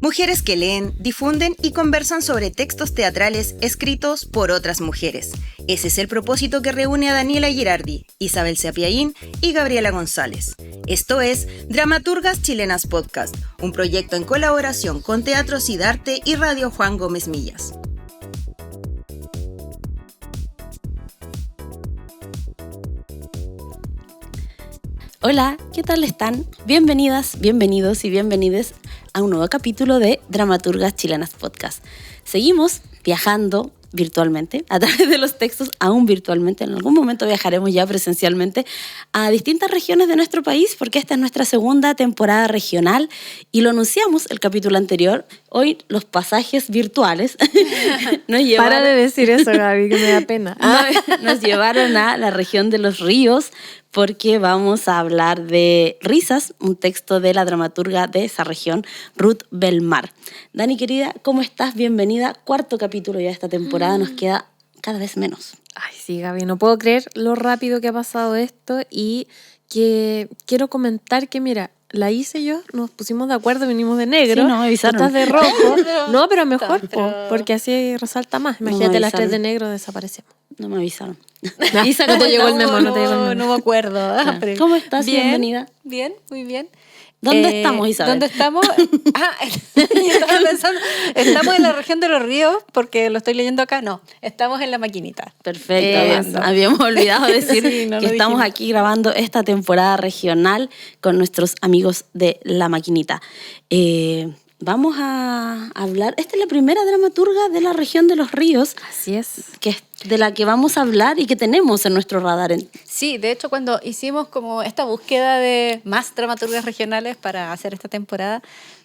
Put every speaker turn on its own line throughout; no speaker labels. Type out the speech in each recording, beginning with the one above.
Mujeres que leen, difunden y conversan sobre textos teatrales escritos por otras mujeres. Ese es el propósito que reúne a Daniela Girardi, Isabel Sapiaín y Gabriela González. Esto es Dramaturgas Chilenas Podcast, un proyecto en colaboración con Teatro Sidarte y Radio Juan Gómez Millas.
Hola, ¿qué tal están? Bienvenidas, bienvenidos y bienvenides a un nuevo capítulo de Dramaturgas Chilenas Podcast. Seguimos viajando virtualmente, a través de los textos, aún virtualmente. En algún momento viajaremos ya presencialmente a distintas regiones de nuestro país, porque esta es nuestra segunda temporada regional y lo anunciamos el capítulo anterior. Hoy los pasajes virtuales nos llevaron...
Para de decir eso, Gaby, que me da pena.
Nos llevaron a la región de Los Ríos, porque vamos a hablar de Risas, un texto de la dramaturga de esa región, Ruth Belmar. Dani, querida, ¿cómo estás? Bienvenida. Cuarto capítulo ya de esta temporada, nos queda cada vez menos.
Ay, sí, Gaby, no puedo creer lo rápido que ha pasado esto y que quiero comentar que, mira, la hice yo, nos pusimos de acuerdo, vinimos de negro.
Sí, no, me avisaron.
Estás de rojo. No, pero mejor, porque así resalta más. Imagínate, las tres de negro desaparecemos.
No me avisaron.
Isa, no te llegó el memo, no te llegó el memo.
No me acuerdo.
¿Cómo estás?
Bien,
bienvenida.
Bien, muy bien.
¿Dónde estamos, Isabel?
¿Dónde estamos? Yo estaba pensando, estamos en la región de Los Ríos, porque lo estoy leyendo acá. No, estamos en La Maquinita.
Perfecto. Habíamos olvidado decir
Sí, no
que estamos aquí grabando esta temporada regional con nuestros amigos de La Maquinita. Vamos a hablar, esta es la primera dramaturga de la región de Los Ríos.
Así es.
Que es de la que vamos a hablar y que tenemos en nuestro radar.
Sí, de hecho, cuando hicimos como esta búsqueda de más dramaturgas regionales para hacer esta temporada,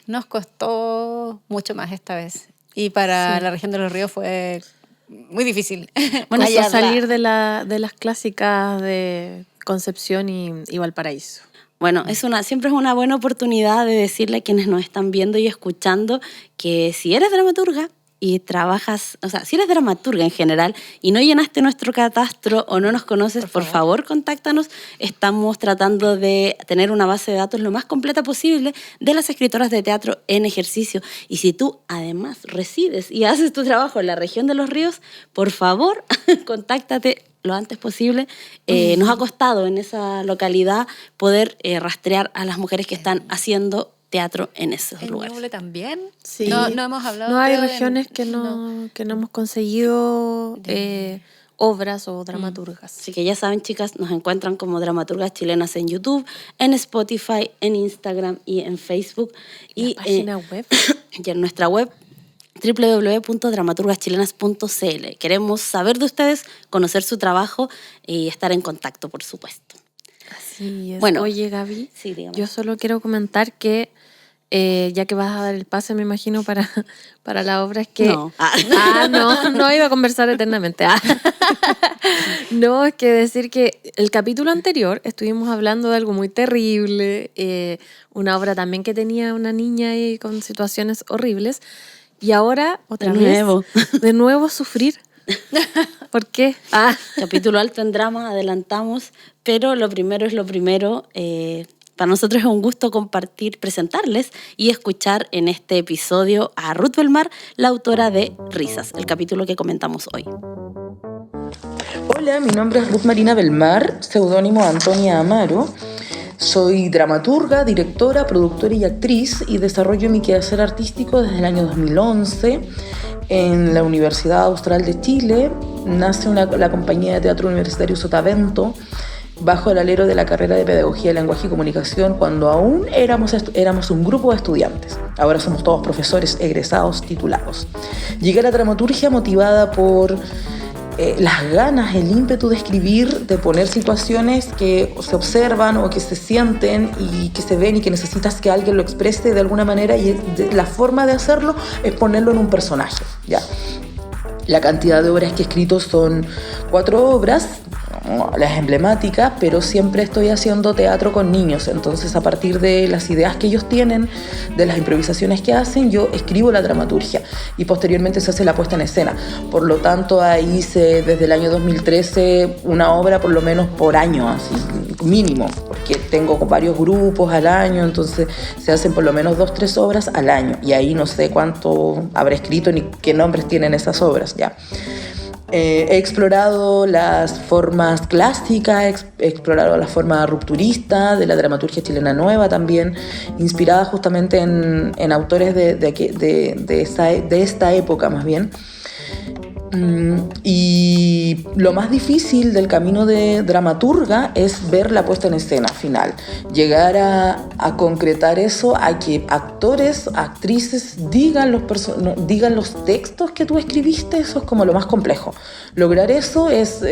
nos costó mucho más esta vez. Y para la región de Los Ríos fue muy difícil.
Bueno, eso salir de las clásicas de Concepción y Valparaíso.
Bueno, siempre es una buena oportunidad de decirle a quienes nos están viendo y escuchando que si eres dramaturga y trabajas, o sea, si eres dramaturga en general y no llenaste nuestro catastro o no nos conoces, por favor, contáctanos. Estamos tratando de tener una base de datos lo más completa posible de las escritoras de teatro en ejercicio. Y si tú además resides y haces tu trabajo en la región de Los Ríos, por favor, contáctate lo antes posible. Nos ha costado en esa localidad poder rastrear a las mujeres que están haciendo teatro en esos lugares.
¿En Ñuble también?
Sí.
No hemos hablado.
No hay regiones que no hemos conseguido obras o dramaturgas.
Así que ya saben, chicas, nos encuentran como Dramaturgas Chilenas en YouTube, en Spotify, en Instagram y en Facebook.
Y página web.
Y en nuestra web www.dramaturgaschilenas.cl. Queremos saber de ustedes, conocer su trabajo y estar en contacto, por supuesto.
Así es.
Bueno,
oye, Gaby,
sí,
yo solo quiero comentar que ya que vas a dar el pase, me imagino, para la obra, es que...
No.
No iba a conversar eternamente. No, es que decir que el capítulo anterior estuvimos hablando de algo muy terrible, una obra también que tenía una niña ahí con situaciones horribles, y ahora, de nuevo sufrir. ¿Por qué?
Capítulo alto en drama, adelantamos, pero lo primero es lo primero. Para nosotros es un gusto presentarles y escuchar en este episodio a Ruth Belmar, la autora de Risas, el capítulo que comentamos hoy.
Hola, mi nombre es Ruth Marina Belmar, seudónimo Antonia Amaro. Soy dramaturga, directora, productora y actriz y desarrollo mi quehacer artístico desde el año 2011 en la Universidad Austral de Chile. Nace la compañía de teatro universitario Sotavento bajo el alero de la carrera de Pedagogía, Lenguaje y Comunicación cuando aún éramos un grupo de estudiantes. Ahora somos todos profesores egresados, titulados. Llegué a la dramaturgia motivada por las ganas, el ímpetu de escribir, de poner situaciones que se observan o que se sienten y que se ven y que necesitas que alguien lo exprese de alguna manera, y la forma de hacerlo es ponerlo en un personaje, ¿ya? La cantidad de obras que he escrito son 4 obras, las emblemáticas, pero siempre estoy haciendo teatro con niños, entonces a partir de las ideas que ellos tienen, de las improvisaciones que hacen, yo escribo la dramaturgia y posteriormente se hace la puesta en escena. Por lo tanto, ahí hice desde el año 2013 una obra por lo menos por año, así mínimo, porque que tengo varios grupos al año, entonces se hacen por lo menos 2-3 obras al año, y ahí no sé cuánto habré escrito ni qué nombres tienen esas obras ya. He explorado las formas clásicas, he explorado la forma rupturista de la dramaturgia chilena nueva también, inspirada justamente en autores de esta época más bien. Y lo más difícil del camino de dramaturga es ver la puesta en escena final, llegar a concretar eso, a que actores, actrices digan los textos que tú escribiste. Eso es como lo más complejo. Lograr eso es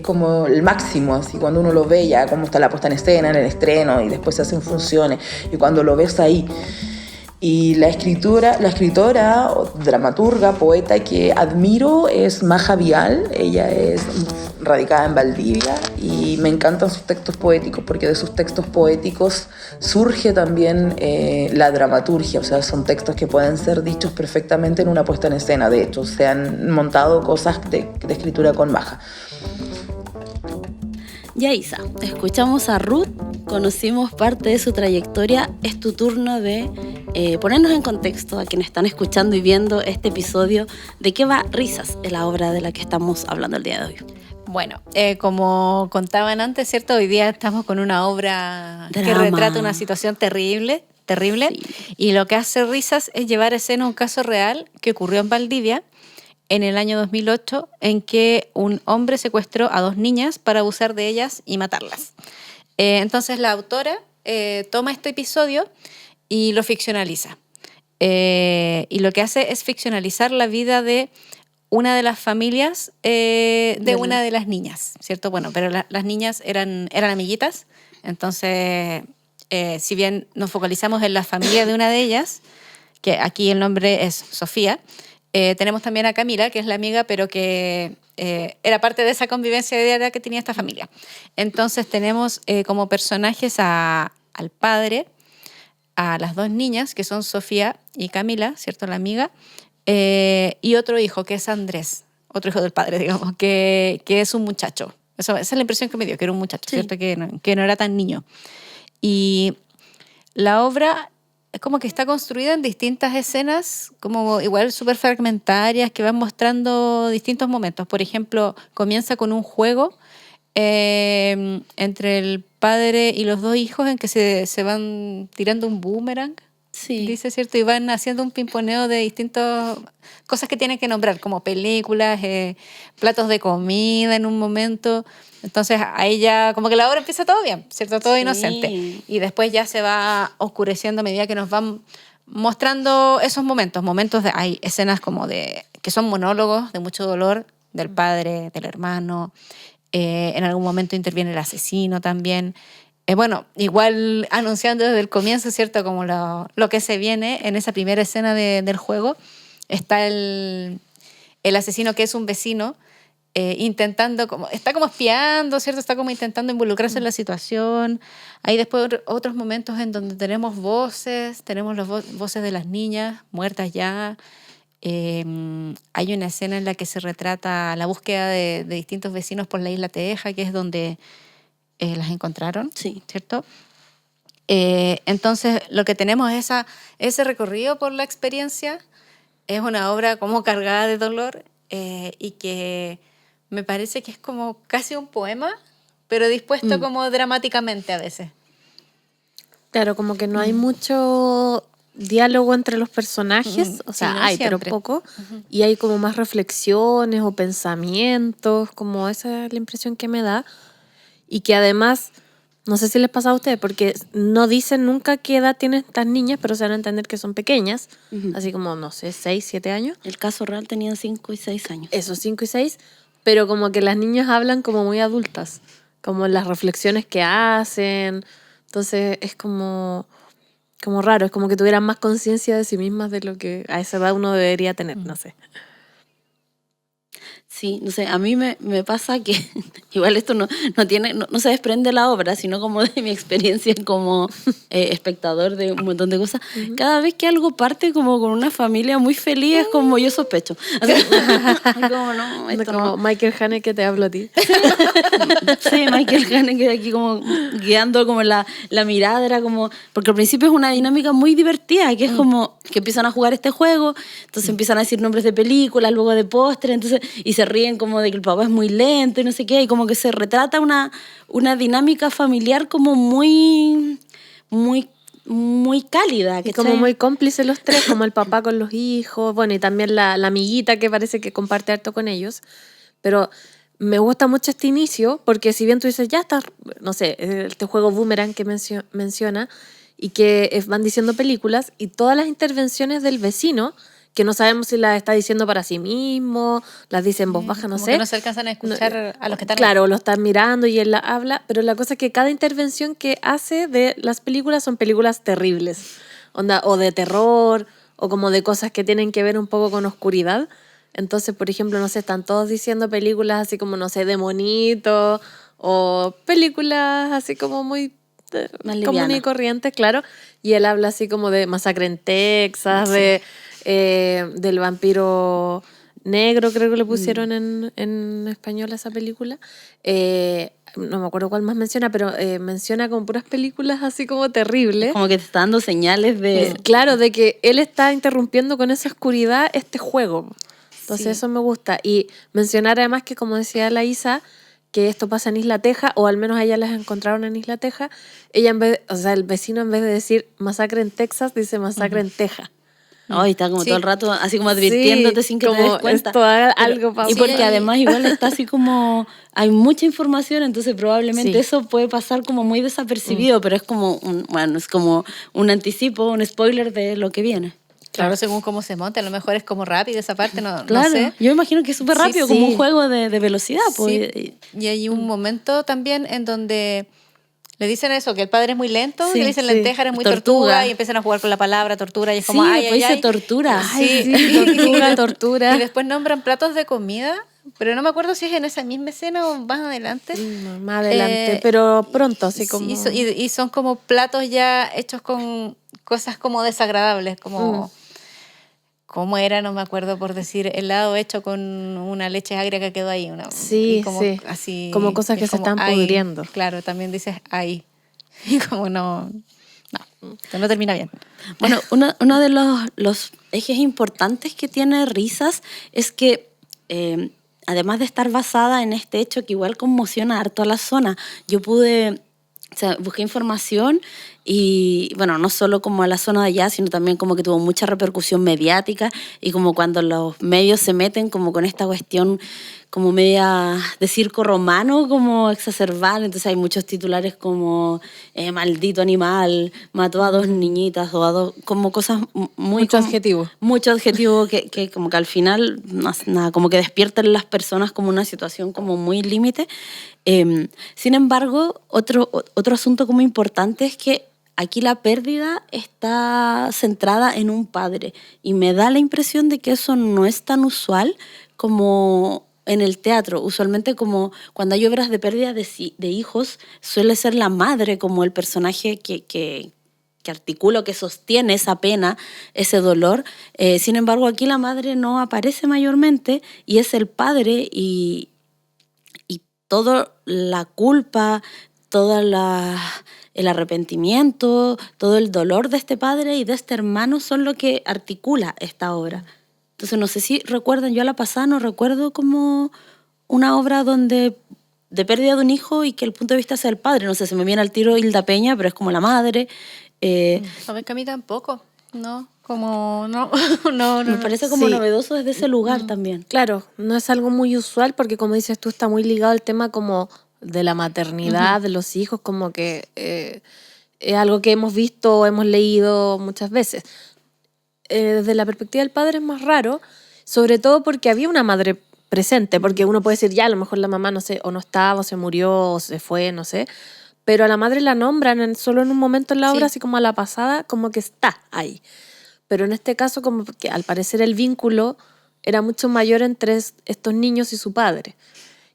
como el máximo, así cuando uno lo ve ya cómo está la puesta en escena, en el estreno, y después se hacen funciones, y cuando lo ves ahí. Y la escritora, dramaturga, poeta que admiro es Maja Vial. Ella es radicada en Valdivia y me encantan sus textos poéticos, porque de sus textos poéticos surge también la dramaturgia. O sea, son textos que pueden ser dichos perfectamente en una puesta en escena. De hecho, se han montado cosas de escritura con Maja.
Ya, Isa, escuchamos a Ruth, conocimos parte de su trayectoria. Es tu turno de ponernos en contexto a quienes están escuchando y viendo este episodio. ¿De qué va Risas, la obra de la que estamos hablando el día de hoy?
Bueno, como contaban antes, ¿cierto? Hoy día estamos con una obra
Drama.
que retrata una situación terrible,
Sí.
y lo que hace Risas es llevar a escena un caso real que ocurrió en Valdivia en el año 2008, en que un hombre secuestró a 2 niñas para abusar de ellas y matarlas. Entonces la autora toma este episodio y lo ficcionaliza. Y lo que hace es ficcionalizar la vida de una de las familias de una de las niñas, ¿cierto? Bueno, pero las niñas eran amiguitas, entonces si bien nos focalizamos en la familia de una de ellas, que aquí el nombre es Sofía, tenemos también a Camila, que es la amiga, pero que era parte de esa convivencia diaria que tenía esta familia. Entonces tenemos como personajes al padre, a las 2 niñas, que son Sofía y Camila, ¿cierto? La amiga, y otro hijo, que es Andrés, otro hijo del padre, digamos, que es un muchacho. Esa es la impresión que me dio, que era un muchacho,
Sí.
¿cierto? Que no era tan niño. Y la obra es como que está construida en distintas escenas, como igual súper fragmentarias, que van mostrando distintos momentos. Por ejemplo, comienza con un juego entre el padre y los 2 hijos, en que se van tirando un boomerang,
Sí.
dice, ¿cierto? Y van haciendo un pimponeo de distintas cosas que tienen que nombrar, como películas, platos de comida en un momento. Entonces ahí ya como que la obra empieza todo bien, ¿cierto? Todo
Sí.
inocente. Y después ya se va oscureciendo a medida que nos van mostrando esos momentos hay escenas como que son monólogos de mucho dolor del padre, del hermano. En algún momento interviene el asesino también. Bueno, igual anunciando desde el comienzo, ¿cierto? Como lo que se viene en esa primera escena del juego. Está el asesino, que es un vecino, está como espiando, ¿cierto? Está como intentando involucrarse en la situación. Hay después otros momentos en donde tenemos las voces de las niñas muertas ya. Hay una escena en la que se retrata la búsqueda de distintos vecinos por la isla Teja, que es donde las encontraron,
Sí.
¿cierto? Entonces lo que tenemos es ese recorrido por la experiencia. Es una obra como cargada de dolor, y que me parece que es como casi un poema, pero dispuesto como dramáticamente a veces.
Claro, como que no hay mucho diálogo entre los personajes, o sea,
Sí, no
hay,
siempre.
pero poco, y hay como más reflexiones o pensamientos, como esa es la impresión que me da, y que además, no sé si les pasa a ustedes, porque no dicen nunca qué edad tienen estas niñas, pero se van a entender que son pequeñas, así como, no sé, 6, 7 años.
El caso real tenía 5 y 6 años.
Eso, 5 y 6, pero como que las niñas hablan como muy adultas, como las reflexiones que hacen. Entonces es como raro, es como que tuvieran más conciencia de sí mismas de lo que a esa edad uno debería tener, no sé.
Sí, no sé, a mí me pasa que igual esto no se desprende de la obra, sino como de mi experiencia como espectador de un montón de cosas. Cada vez que algo parte como con una familia muy feliz, es como yo sospecho. Así, como no, esto
como
no.
Michael Haneke, te hablo a ti.
Sí, Michael Haneke aquí como guiando como la mirada, era como, porque al principio es una dinámica muy divertida, que es como que empiezan a jugar este juego, entonces empiezan a decir nombres de películas, luego de postres, entonces, y se ríen como de que el papá es muy lento y no sé qué, y como que se retrata una dinámica familiar como muy cálida.
Y como muy cómplices los tres, como el papá con los hijos, bueno, y también la amiguita que parece que comparte harto con ellos. Pero me gusta mucho este inicio, porque si bien tú dices, ya está, no sé, este juego Boomerang que menciona, y que van diciendo películas, y todas las intervenciones del vecino, que no sabemos si las está diciendo para sí mismo, las dice en voz baja, no
Como
sé.
que no se alcanzan a escuchar a los que están
Claro, lo están mirando y él la habla, pero la cosa es que cada intervención que hace de las películas son películas terribles, onda, o de terror, o como de cosas que tienen que ver un poco con oscuridad. Entonces, por ejemplo, no sé, están todos diciendo películas así como, no sé, de monito, o películas así como muy
Más
comunes y
liviana.
corrientes, claro. Y él habla así como de Masacre en Texas, del vampiro negro, creo que le pusieron en español a esa película. No me acuerdo cuál más menciona, pero menciona como puras películas así como terribles.
Como que te está dando señales de...
Claro, de que él está interrumpiendo con esa oscuridad este juego. Entonces
Sí.
eso me gusta. Y mencionar además que, como decía la Isa, que esto pasa en Isla Teja, o al menos a ella las encontraron en Isla Teja, ella el vecino en vez de decir masacre en Texas, dice masacre en Teja.
Ay, está como
Sí.
todo el rato así como advirtiéndote sin que te des cuenta.
Esto haga algo para
Y porque además igual está así como hay mucha información, entonces probablemente
Sí.
eso puede pasar como muy desapercibido, pero es como es como un anticipo, un spoiler de lo que viene.
Claro, según cómo se monte, a lo mejor es como rápido esa parte, no
Claro,
sé.
yo imagino que es súper
Sí,
rápido,
sí.
como un juego de velocidad. Pues.
Sí. Y hay un momento también en donde le dicen eso, que el padre es muy lento,
Sí,
y le dicen
sí.
lenteja, eres muy
Tortuga.
tortuga, y empiezan a jugar con la palabra tortura, y es
Sí,
como, ay,
después dice tortura.
Ay, sí, tortura.
Y después nombran platos de comida, pero no me acuerdo si es en esa misma escena o más adelante.
No, más adelante, pero pronto, así
Sí,
como...
y son como platos ya hechos con cosas como desagradables, como... ¿Cómo era? No me acuerdo, por decir, helado hecho con una leche agria que quedó ahí.
Sí,
y como,
sí.
así,
Como cosas
y
que se
como
están
ahí.
pudriendo.
Claro, también dices ahí. Y como no, que no termina bien.
Bueno, uno de los ejes importantes que tiene Risas es que, además de estar basada en este hecho que igual conmociona harto a la zona, yo busqué información y, bueno, no solo como a la zona de allá, sino también como que tuvo mucha repercusión mediática y como cuando los medios se meten como con esta cuestión como media de circo romano, como exacerbada, entonces hay muchos titulares como maldito animal, mató a 2 niñitas o a 2, como cosas muy...
Mucho adjetivo.
Mucho adjetivo que como que al final, nada, como que despiertan en las personas como una situación como muy límite. Sin embargo, otro asunto como importante es que aquí la pérdida está centrada en un padre y me da la impresión de que eso no es tan usual como en el teatro. Usualmente como cuando hay obras de pérdida de hijos suele ser la madre como el personaje que articula, que sostiene esa pena, ese dolor. Sin embargo, aquí la madre no aparece mayormente y es el padre y toda la culpa, todo el arrepentimiento, todo el dolor de este padre y de este hermano son lo que articula esta obra. Entonces, no sé si recuerdan, yo a la pasada no recuerdo como una obra donde de pérdida de un hijo y que el punto de vista sea el padre. No sé, se me viene al tiro Hilda Peña, pero es como la madre.
Saben que a mí tampoco, ¿no? Como, no,
Me parece como
Sí.
novedoso desde ese lugar también.
Claro, no es algo muy usual porque, como dices tú, está muy ligado al tema como de la maternidad, de los hijos, como que es algo que hemos visto o hemos leído muchas veces. Desde la perspectiva del padre es más raro, sobre todo porque había una madre presente, porque uno puede decir, ya, a lo mejor la mamá no sé, o no estaba, o se murió, o se fue, no sé, pero a la madre la nombran solo en un momento en la obra, así como a la pasada, como que está ahí. Pero en este caso, como que al parecer el vínculo era mucho mayor entre estos niños y su padre.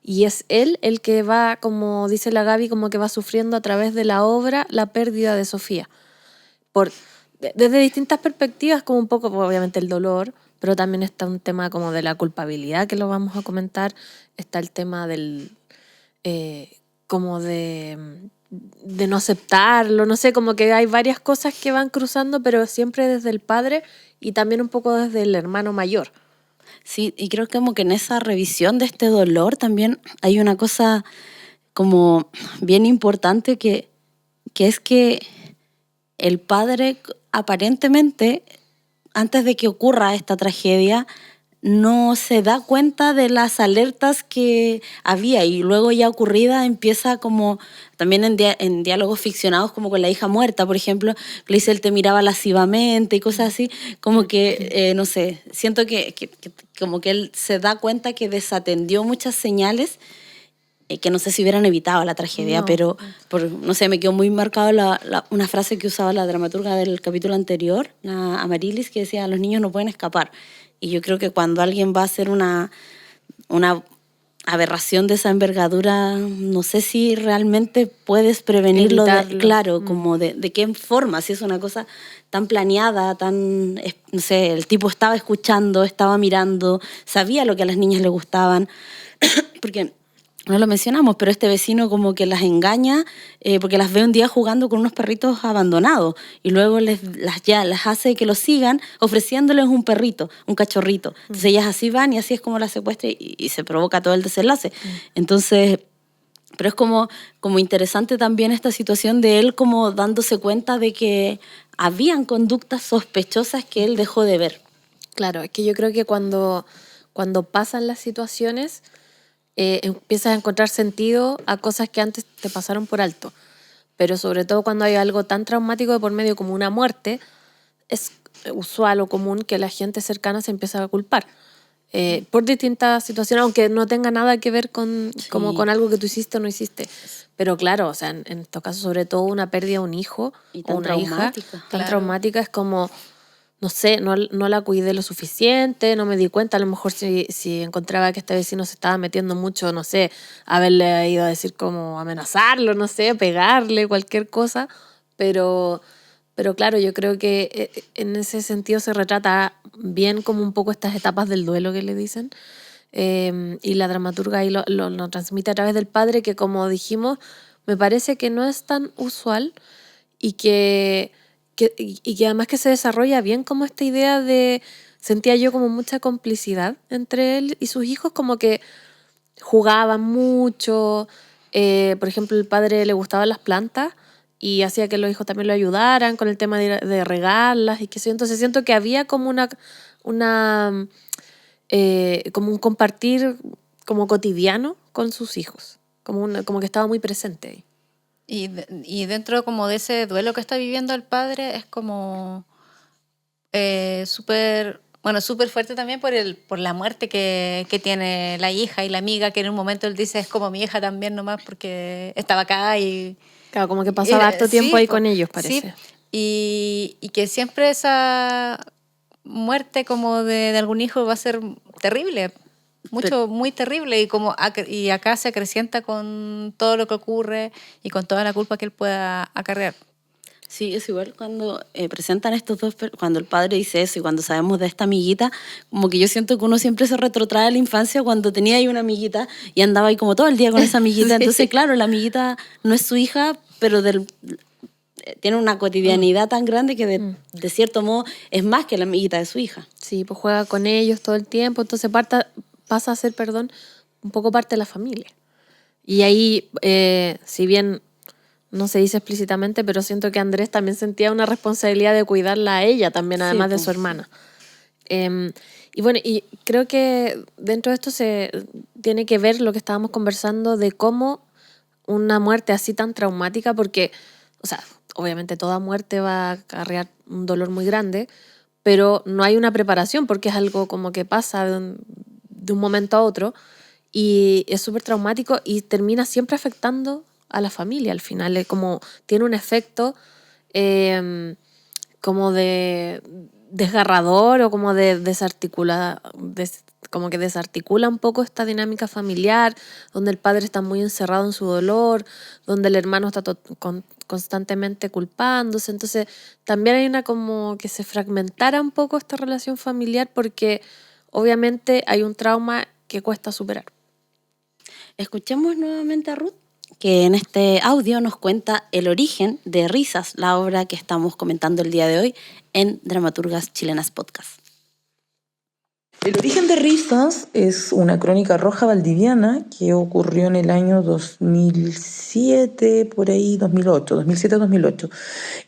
Y es él el que va, como dice la Gaby, como que va sufriendo a través de la obra la pérdida de Sofía. Desde distintas perspectivas, como un poco, pues, obviamente, el dolor, pero también está un tema como de la culpabilidad, que lo vamos a comentar. Está el tema del como de no aceptarlo, no sé, como que hay varias cosas que van cruzando, pero siempre desde el padre y también un poco desde el hermano mayor.
Sí, y creo que como que en esa revisión de este dolor también hay una cosa como bien importante que es que el padre aparentemente, antes de que ocurra esta tragedia, no se da cuenta de las alertas que había y luego ya ocurrida empieza como también en diálogos ficcionados como con la hija muerta, por ejemplo, que le dice él te miraba lascivamente y cosas así, como que, no sé, siento que como que él se da cuenta que desatendió muchas señales que no sé si hubieran evitado la tragedia,
No.
pero no sé, me quedó muy marcado una frase que usaba la dramaturga del capítulo anterior, la Amarilis, que decía, los niños no pueden escapar. Y yo creo que cuando alguien va a hacer una aberración de esa envergadura, no sé si realmente puedes prevenirlo, claro, como de qué forma, si es una cosa tan planeada, tan, no sé, el tipo estaba escuchando, estaba mirando, sabía lo que a las niñas les gustaban, porque no lo mencionamos, pero este vecino como que las engaña porque las ve un día jugando con unos perritos abandonados y luego las hace que los sigan ofreciéndoles un perrito, un cachorrito. Entonces ellas así van y así es como las secuestra y se provoca todo el desenlace. Entonces, pero es como interesante también esta situación de él como dándose cuenta de que habían conductas sospechosas que él dejó de ver.
Claro, es que yo creo que cuando pasan las situaciones, empiezas a encontrar sentido a cosas que antes te pasaron por alto. Pero sobre todo cuando hay algo tan traumático de por medio como una muerte, es usual o común que la gente cercana se empiece a culpar. Por distintas situaciones, aunque no tenga nada que ver con algo que tú hiciste o no hiciste. Pero claro, o sea, en estos casos, sobre todo una pérdida de un hijo o una hija tan traumática, es como, no sé, no la cuidé lo suficiente, no me di cuenta, a lo mejor si encontraba que este vecino se estaba metiendo mucho, no sé, haberle ido a decir como amenazarlo, no sé, pegarle, cualquier cosa, pero claro, yo creo que en ese sentido se retrata bien como un poco estas etapas del duelo que le dicen, y la dramaturga ahí lo transmite a través del padre, que como dijimos, me parece que no es tan usual y que además que se desarrolla bien como esta idea de, sentía yo como mucha complicidad entre él y sus hijos, como que jugaban mucho, por ejemplo, el padre le gustaban las plantas y hacía que los hijos también lo ayudaran con el tema de regarlas y qué sé yo. Entonces siento que había como como un compartir como cotidiano con sus hijos, como que estaba muy presente ahí.
Y dentro como de ese duelo que está viviendo el padre es como súper fuerte también por la muerte que tiene la hija y la amiga, que en un momento él dice es como mi hija también nomás porque estaba acá y...
Claro, como que pasaba harto tiempo ahí con ellos, parece.
Sí, y que siempre esa muerte como de algún hijo va a ser terrible. Muy terrible y acá se acrecienta con todo lo que ocurre y con toda la culpa que él pueda acarrear.
Sí, es igual cuando presentan estos dos, cuando el padre dice eso y cuando sabemos de esta amiguita, como que yo siento que uno siempre se retrotrae a la infancia cuando tenía ahí una amiguita y andaba ahí como todo el día con esa amiguita. Sí. Entonces, claro, la amiguita no es su hija, pero tiene una cotidianidad tan grande que de cierto modo es más que la amiguita de su hija.
Sí, pues juega con ellos todo el tiempo, entonces pasa a ser, un poco parte de la familia. Y ahí, si bien no se dice explícitamente, pero siento que Andrés también sentía una responsabilidad de cuidarla a ella también, además de su hermana. Y bueno, y creo que dentro de esto se tiene que ver lo que estábamos conversando de cómo una muerte así tan traumática, porque, o sea, obviamente toda muerte va a acarrear un dolor muy grande, pero no hay una preparación porque es algo como que pasa de un momento a otro y es súper traumático y termina siempre afectando a la familia al final. Es como tiene un efecto como de desgarrador o como de como que desarticula un poco esta dinámica familiar, donde el padre está muy encerrado en su dolor, donde el hermano está constantemente culpándose. Entonces también hay una como que se fragmentara un poco esta relación familiar porque obviamente hay un trauma que cuesta superar.
Escuchemos nuevamente a Ruth, que en este audio nos cuenta el origen de Risas, la obra que estamos comentando el día de hoy en Dramaturgas Chilenas Podcast.
El origen de Risas es una crónica roja valdiviana que ocurrió en el año 2007, por ahí, 2007-2008.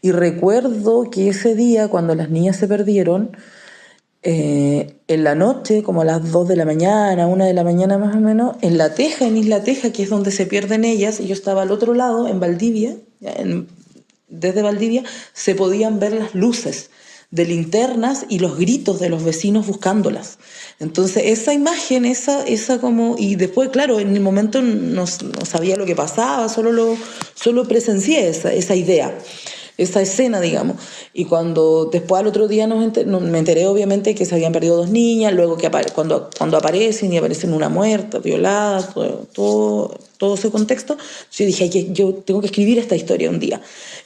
Y recuerdo que ese día, cuando las niñas se perdieron, en la noche, como a las 2 de la mañana, 1 de la mañana más o menos, en La Teja, en Isla Teja, que es donde se pierden ellas, y yo estaba al otro lado, en Valdivia, desde Valdivia, se podían ver las luces de linternas y los gritos de los vecinos buscándolas. Entonces esa imagen, esa como, y después claro, en el momento no sabía lo que pasaba, solo presencié esa idea, esa escena, digamos. Y cuando después al otro día me enteré obviamente que se habían perdido 2 niñas, luego que cuando aparecen una muerta, violada, todo ese contexto, yo dije, yo tengo que escribir esta historia un día.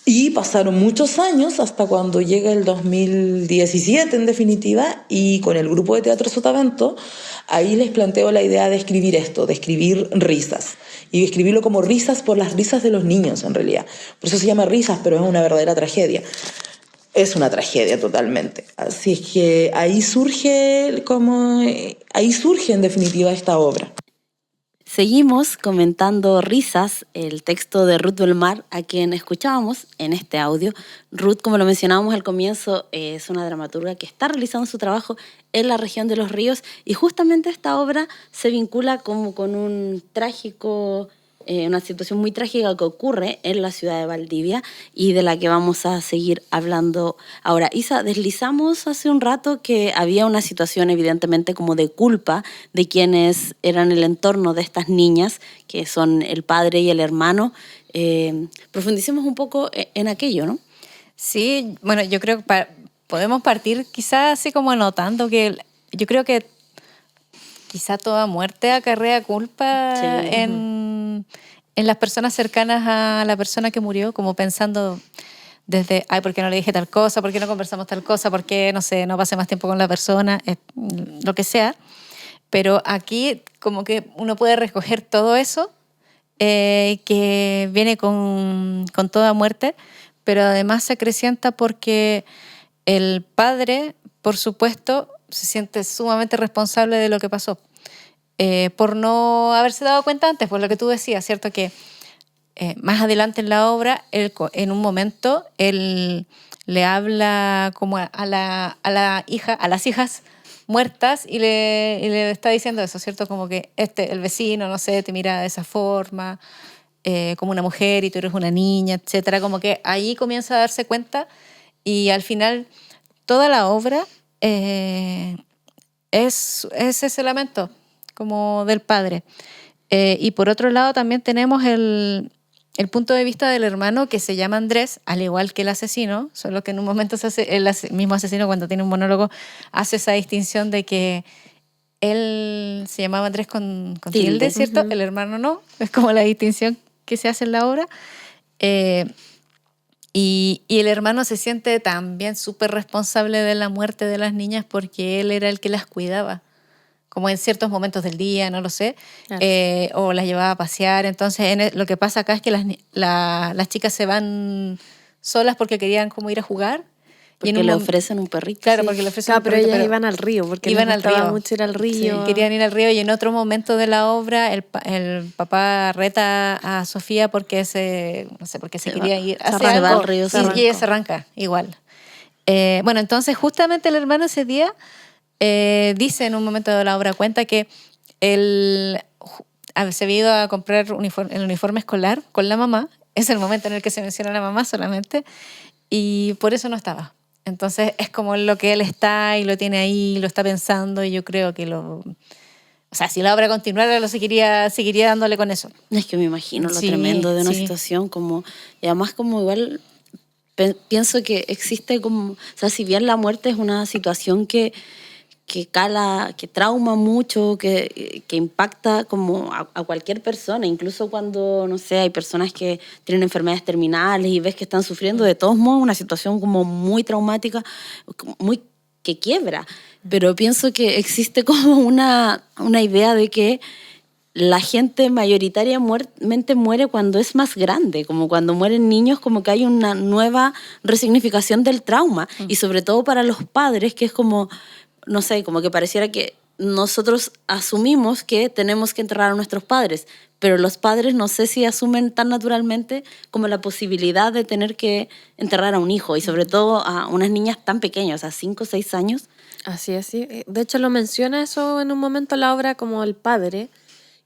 Y pasaron muchos años hasta cuando llega el 2017 en definitiva, y con el grupo de teatro Sotavento, ahí les planteo la idea de escribir esto, de escribir Risas. Y escribirlo como risas por las risas de los niños, en realidad. Por eso se llama Risas, pero es una verdadera tragedia. Es una tragedia totalmente. Así es que ahí surge en definitiva esta obra.
Seguimos comentando Risas, el texto de Ruth Belmar, a quien escuchábamos en este audio. Ruth, como lo mencionábamos al comienzo, es una dramaturga que está realizando su trabajo en la región de Los Ríos, y justamente esta obra se vincula como con un trágico, una situación muy trágica que ocurre en la ciudad de Valdivia y de la que vamos a seguir hablando ahora. Isa, deslizamos hace un rato que había una situación evidentemente como de culpa de quienes eran el entorno de estas niñas, que son el padre y el hermano. Profundicemos un poco en aquello, ¿no?
Sí, bueno, yo creo que podemos partir quizás así como anotando que yo creo que quizá toda muerte acarrea culpa en las personas cercanas a la persona que murió, como pensando desde, ¿por qué no le dije tal cosa? ¿Por qué no conversamos tal cosa? ¿Por qué, no sé, no pasé más tiempo con la persona? Lo que sea. Pero aquí como que uno puede recoger todo eso que viene con toda muerte, pero además se acrecienta porque el padre, por supuesto, se siente sumamente responsable de lo que pasó. Por no haberse dado cuenta antes, por lo que tú decías, ¿cierto? Que más adelante en la obra, en un momento, él le habla como a las hijas muertas y le está diciendo eso, ¿cierto? Como que el vecino, no sé, te mira de esa forma, como una mujer y tú eres una niña, etcétera. Como que ahí comienza a darse cuenta, y al final toda la obra es ese lamento como del padre. Y por otro lado también tenemos el punto de vista del hermano, que se llama Andrés, al igual que el asesino, solo que en un momento el mismo asesino, cuando tiene un monólogo, hace esa distinción de que él se llamaba Andrés con tilde, ¿cierto? Uh-huh. El hermano no, es como la distinción que se hace en la obra. Y el hermano se siente también súper responsable de la muerte de las niñas porque él era el que las cuidaba, como en ciertos momentos del día, no lo sé, claro. O las llevaba a pasear. Entonces lo que pasa acá es que las chicas se van solas porque querían como ir a jugar.
Porque le ofrecen un perrito.
Claro, sí. Porque le ofrecen un perrito.
Pero ellas iban al río, porque les gustaba mucho ir al río.
Sí, querían ir al río, y en otro momento de la obra el papá reta a Sofía porque no sé, porque se quería ir hacia
se va al río.
Y ella se arranca igual. Bueno, entonces justamente el hermano ese día dice en un momento de la obra, cuenta que él se había ido a comprar el uniforme escolar con la mamá. Es el momento en el que se menciona a la mamá solamente, y por eso no estaba. Entonces es como lo que él está y lo tiene ahí, lo está pensando, y yo creo que o sea, si la obra continuara, seguiría dándole con eso.
Es que me imagino lo tremendo de una situación como, y además como igual pienso que existe como, o sea, si bien la muerte es una situación que cala, que trauma mucho, que impacta como a cualquier persona, incluso cuando, no sé, hay personas que tienen enfermedades terminales y ves que están sufriendo, de todos modos, una situación como muy traumática, muy que quiebra. Pero pienso que existe como una idea de que la gente mayoritariamente muere cuando es más grande, como cuando mueren niños, como que hay una nueva resignificación del trauma, y sobre todo para los padres, que es como, no sé, como que pareciera que nosotros asumimos que tenemos que enterrar a nuestros padres, pero los padres no sé si asumen tan naturalmente como la posibilidad de tener que enterrar a un hijo, y sobre todo a unas niñas tan pequeñas, a 5 o 6 años.
Así es, sí. De hecho, lo menciona eso en un momento la obra como el padre,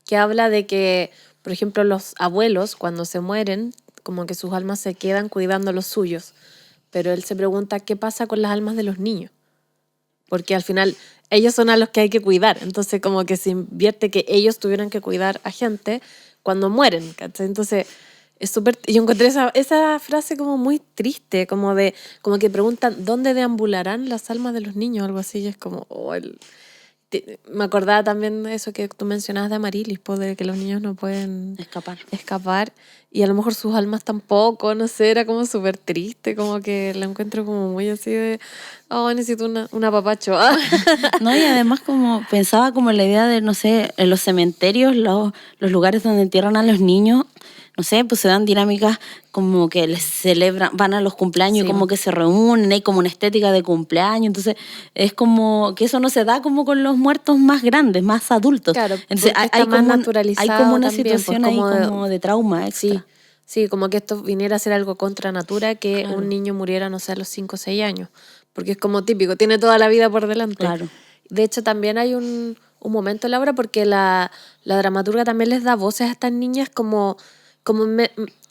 que habla de que, por ejemplo, los abuelos, cuando se mueren, como que sus almas se quedan cuidando a los suyos. Pero él se pregunta qué pasa con las almas de los niños. Porque al final ellos son a los que hay que cuidar. Entonces, como que se invierte que ellos tuvieran que cuidar a gente cuando mueren, ¿cachai? Entonces, es súper... Yo encontré esa frase como muy triste, como que preguntan ¿dónde deambularán las almas de los niños? Algo así, y es como... Me acordaba también de eso que tú mencionabas de Amarilis, de que los niños no pueden escapar, y a lo mejor sus almas tampoco, no sé, era como súper triste, como que la encuentro como muy así de, necesito un apapacho.
No, y además como pensaba como en la idea de, no sé, en los cementerios, los lugares donde entierran a los niños, no sé, pues se dan dinámicas como que les celebran, van a los cumpleaños, sí, y como que se reúnen, hay como una estética de cumpleaños, entonces es como que eso no se da como con los muertos más grandes, más adultos.
Claro,
entonces
hay más naturalizado,
hay como una
también,
situación
pues,
ahí como de trauma extra.
Sí, como que esto viniera a ser algo contra natura, que claro, un niño muriera, no sé, a los 5 o 6 años, porque es como típico, tiene toda la vida por delante.
Claro.
De hecho, también hay un momento en la obra porque la dramaturga también les da voces a estas niñas como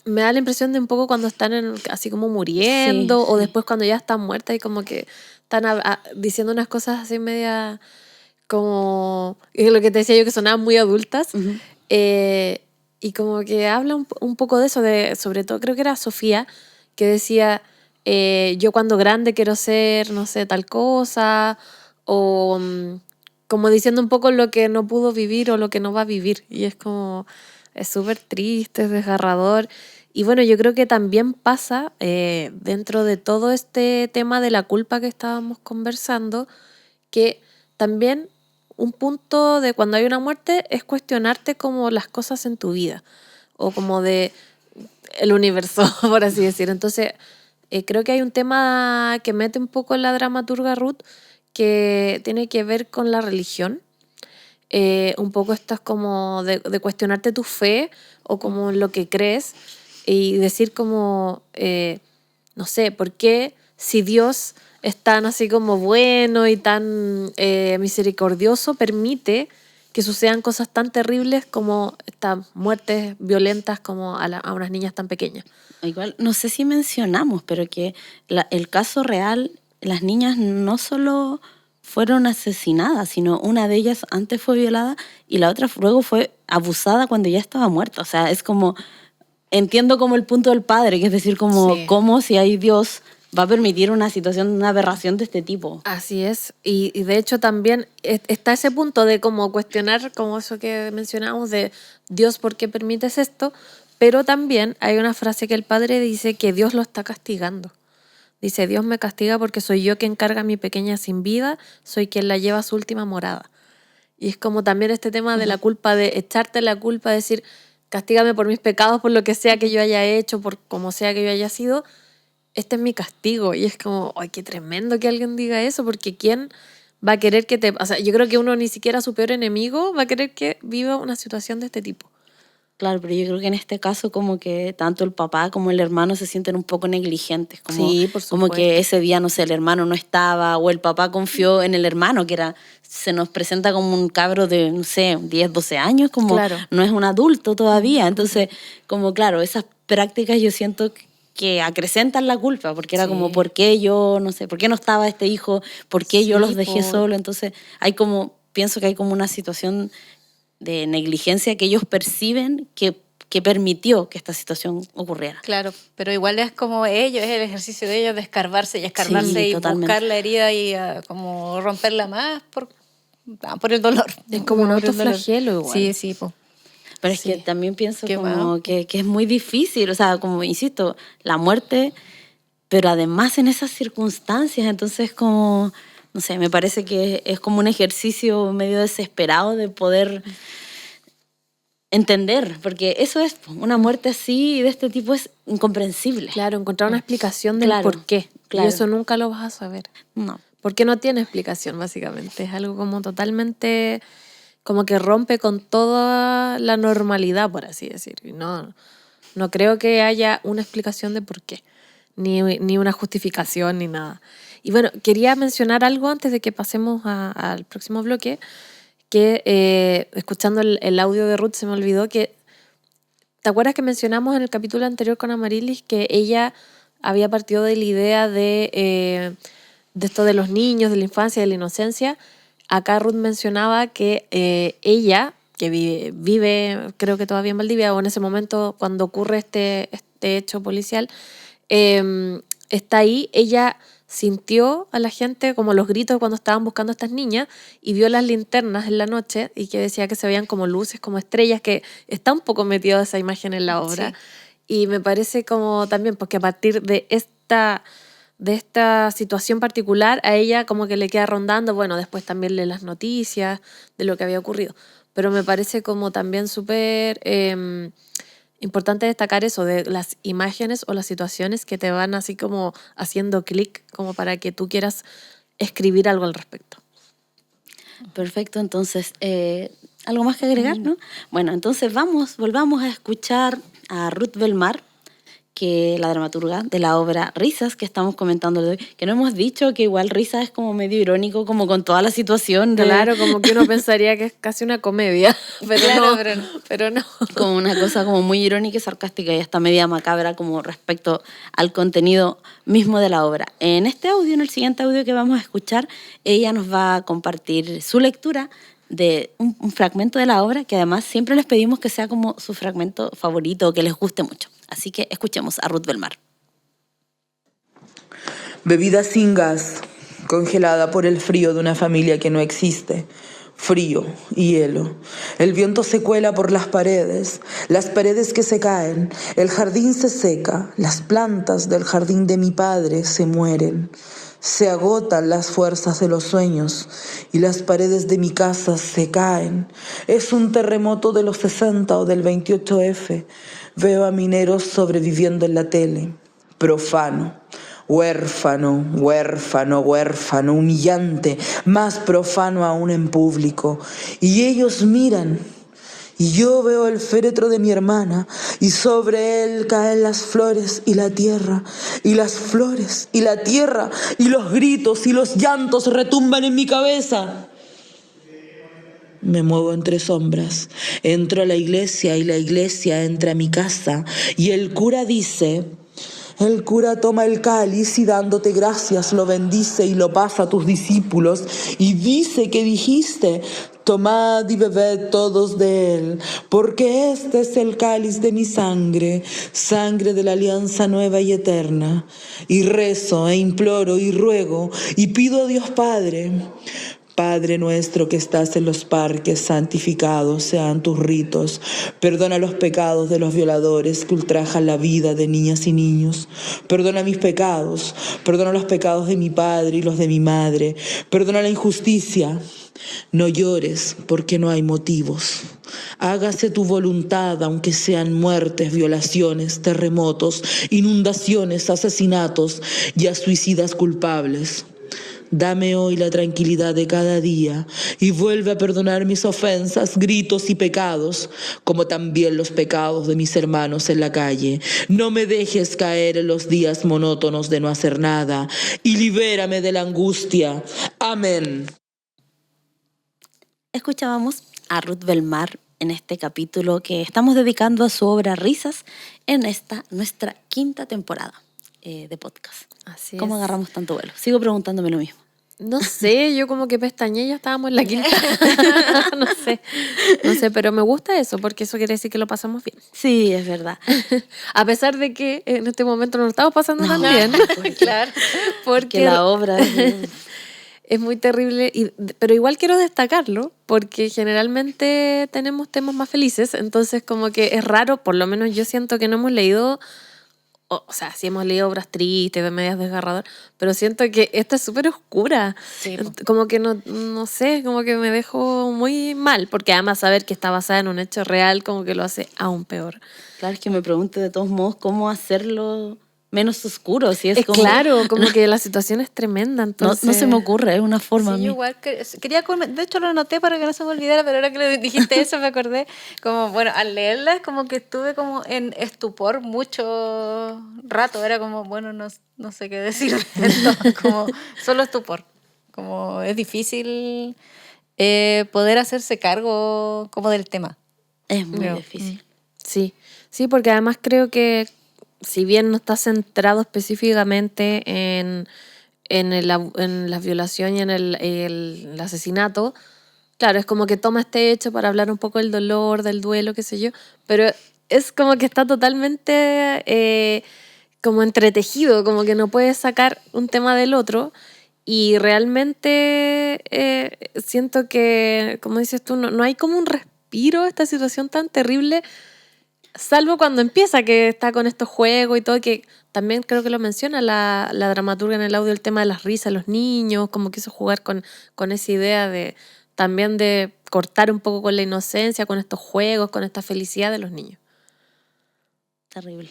me da la impresión de un poco cuando están así como muriendo, sí, o después cuando ya están muertas y como que están diciendo unas cosas así media como, es lo que te decía yo, que sonaban muy adultas. Uh-huh. Y como que habla un poco de eso, sobre todo creo que era Sofía, que decía, yo cuando grande quiero ser, no sé, tal cosa, o como diciendo un poco lo que no pudo vivir o lo que no va a vivir, y es como... Es súper triste, es desgarrador. Y bueno, yo creo que también pasa dentro de todo este tema de la culpa que estábamos conversando, que también un punto de cuando hay una muerte es cuestionarte como las cosas en tu vida o como de el universo, por así decir. Entonces, creo que hay un tema que mete un poco en la dramaturga Ruth que tiene que ver con la religión. Un poco esto es como de cuestionarte tu fe o como lo que crees y decir como, no sé, ¿por qué si Dios es tan así como bueno y tan misericordioso permite que sucedan cosas tan terribles como estas muertes violentas como a unas niñas tan pequeñas?
Igual, no sé si mencionamos, pero que el caso real, las niñas no solo fueron asesinadas, sino una de ellas antes fue violada y la otra luego fue abusada cuando ya estaba muerta. O sea, es como, entiendo como el punto del padre, que es decir, como sí, cómo si hay Dios va a permitir una situación, una aberración de este tipo.
Así es, y de hecho también está ese punto de como cuestionar, como eso que mencionábamos de Dios, ¿por qué permites esto? Pero también hay una frase que el padre dice que Dios lo está castigando. Dice, Dios me castiga porque soy yo quien carga a mi pequeña sin vida, soy quien la lleva a su última morada. Y es como también este tema de la culpa, de echarte la culpa, de decir, castígame por mis pecados, por lo que sea que yo haya hecho, por como sea que yo haya sido, este es mi castigo. Y es como, ay, qué tremendo que alguien diga eso, porque ¿quién va a querer que te... O sea, yo creo que uno ni siquiera su peor enemigo va a querer que viva una situación de este tipo.
Claro, pero yo creo que en este caso como que tanto el papá como el hermano se sienten un poco negligentes. Como,
sí, por supuesto.
Como que ese día, no sé, el hermano no estaba o el papá confió en el hermano, que se nos presenta como un cabro de, no sé, 10, 12 años, como claro, no es un adulto todavía. Entonces, como claro, esas prácticas yo siento que acrecentan la culpa, porque era sí, como, ¿por qué yo, no sé, por qué no estaba este hijo? ¿Por qué sí, yo los dejé solo? Entonces, pienso que hay como una situación de negligencia que ellos perciben que que permitió que esta situación ocurriera.
Claro, pero igual es como ellos, es el ejercicio de ellos de escarbarse y escarbarse
Sí,
y
totalmente.
buscar la herida y como romperla más por el dolor.
Es como un
Por el dolor.
autoflagelo igual.
Sí, sí, po.
Pero es
Sí.
que también pienso
Qué
como
mal.
que es muy difícil, o sea, como insisto, la muerte, pero además en esas circunstancias, entonces como, no sé, me parece que es como un ejercicio medio desesperado de poder entender, porque eso es, una muerte así de este tipo es incomprensible.
Claro, encontrar una explicación del
Claro,
por qué.
claro.
Y eso nunca lo vas a saber.
No.
Porque no tiene explicación, básicamente. Es algo como totalmente, como que rompe con toda la normalidad, por así decir. Y no creo que haya una explicación de por qué, ni una justificación, ni nada. Y bueno, quería mencionar algo antes de que pasemos al próximo bloque, que escuchando el audio de Ruth se me olvidó que, ¿te acuerdas que mencionamos en el capítulo anterior con Amarilis que ella había partido de la idea de esto de los niños, de la infancia, de la inocencia? Acá Ruth mencionaba que ella, que vive, creo que todavía en Valdivia, o en ese momento cuando ocurre este hecho policial, está ahí, ella sintió a la gente como los gritos cuando estaban buscando a estas niñas y vio las linternas en la noche y que decía que se veían como luces, como estrellas, que está un poco metido esa imagen en la obra. Sí. Y me parece como también porque a partir de esta situación particular a ella como que le queda rondando, bueno, después también lee las noticias de lo que había ocurrido, pero me parece como también súper importante destacar eso de las imágenes o las situaciones que te van así como haciendo clic como para que tú quieras escribir algo al respecto.
Perfecto, entonces, ¿algo más que agregar, no? Bueno, entonces volvamos a escuchar a Ruth Belmar, que la dramaturga de la obra Risas, que estamos comentando hoy, que no hemos dicho que igual Risas es como medio irónico, como con toda la situación.
Claro, como que uno pensaría que es casi una comedia, pero, claro, pero no.
Como una cosa como muy irónica y sarcástica y hasta media macabra como respecto al contenido mismo de la obra. En este audio, en el siguiente audio que vamos a escuchar, ella nos va a compartir su lectura de un fragmento de la obra que además siempre les pedimos que sea como su fragmento favorito o que les guste mucho. Así que escuchemos a Ruth Belmar.
Bebida sin gas, congelada por el frío de una familia que no existe. Frío y hielo. El viento se cuela por las paredes que se caen, el jardín se seca, las plantas del jardín de mi padre se mueren. Se agotan las fuerzas de los sueños y las paredes de mi casa se caen. Es un terremoto de los 60 o del 28F. Veo a mineros sobreviviendo en la tele. Profano. Huérfano, huérfano, huérfano, humillante, más profano aún en público. Y ellos miran, y yo veo el féretro de mi hermana, y sobre él caen las flores y la tierra, y las flores y la tierra, y los gritos y los llantos retumban en mi cabeza. Me muevo entre sombras, entro a la iglesia y la iglesia entra a mi casa, y el cura dice... El cura toma el cáliz y dándote gracias lo bendice y lo pasa a tus discípulos y dice que dijiste, tomad y bebed todos de él, porque este es el cáliz de mi sangre, sangre de la alianza nueva y eterna. Y rezo e imploro y ruego y pido a Dios Padre, Padre nuestro que estás en los parques, santificados sean tus ritos. Perdona los pecados de los violadores que ultrajan la vida de niñas y niños. Perdona mis pecados, perdona los pecados de mi padre y los de mi madre. Perdona la injusticia. No llores porque no hay motivos. Hágase tu voluntad, aunque sean muertes, violaciones, terremotos, inundaciones, asesinatos y a suicidas culpables. Dame hoy la tranquilidad de cada día y vuelve a perdonar mis ofensas, gritos y pecados, como también los pecados de mis hermanos en la calle. No me dejes caer en los días monótonos de no hacer nada y libérame de la angustia. Amén.
Escuchábamos a Ruth Belmar en este capítulo que estamos dedicando a su obra Risas en esta nuestra 5ª temporada de podcast.
Así
¿Cómo
es.
agarramos tanto vuelo? Sigo preguntándome lo mismo.
No sé, yo como que pestañeé y ya estábamos en la quinta. No sé, pero me gusta eso, porque eso quiere decir que lo pasamos bien.
Sí, es verdad.
A pesar de que en este momento no lo estamos pasando tan bien.
Claro.
Porque
Que la obra
es muy terrible, pero igual quiero destacarlo, porque generalmente tenemos temas más felices, entonces como que es raro, por lo menos yo siento que no hemos leído, o sea, sí hemos leído obras tristes, medias desgarradoras, pero siento que esta es súper oscura.
Sí, po.
Como que no sé, como que me dejó muy mal, porque además saber que está basada en un hecho real como que lo hace aún peor.
Claro, es que me pregunto de todos modos cómo hacerlo menos oscuro. Si es como,
Claro, como que la situación es tremenda,
no
entonces...
se me ocurre, es una forma a
Sí,
mí.
yo igual quería de hecho lo anoté para que no se me olvidara, pero ahora que le dijiste eso me acordé, como, bueno, al leerla es como que estuve como en estupor mucho rato, era como, bueno, no sé qué decir de esto, como solo estupor, como es difícil poder hacerse cargo como del tema.
Es muy
Creo.
difícil.
Sí, porque además creo que si bien no está centrado específicamente en la violación y en el asesinato, claro, es como que toma este hecho para hablar un poco del dolor, del duelo, qué sé yo, pero es como que está totalmente como entretejido, como que no puedes sacar un tema del otro. Y realmente siento que, como dices tú, no hay como un respiro a esta situación tan terrible, salvo cuando empieza, que está con estos juegos y todo, que también creo que lo menciona la dramaturga en el audio, el tema de las risas, los niños, como quiso jugar con esa idea de también de cortar un poco con la inocencia, con estos juegos, con esta felicidad de los niños.
Terrible.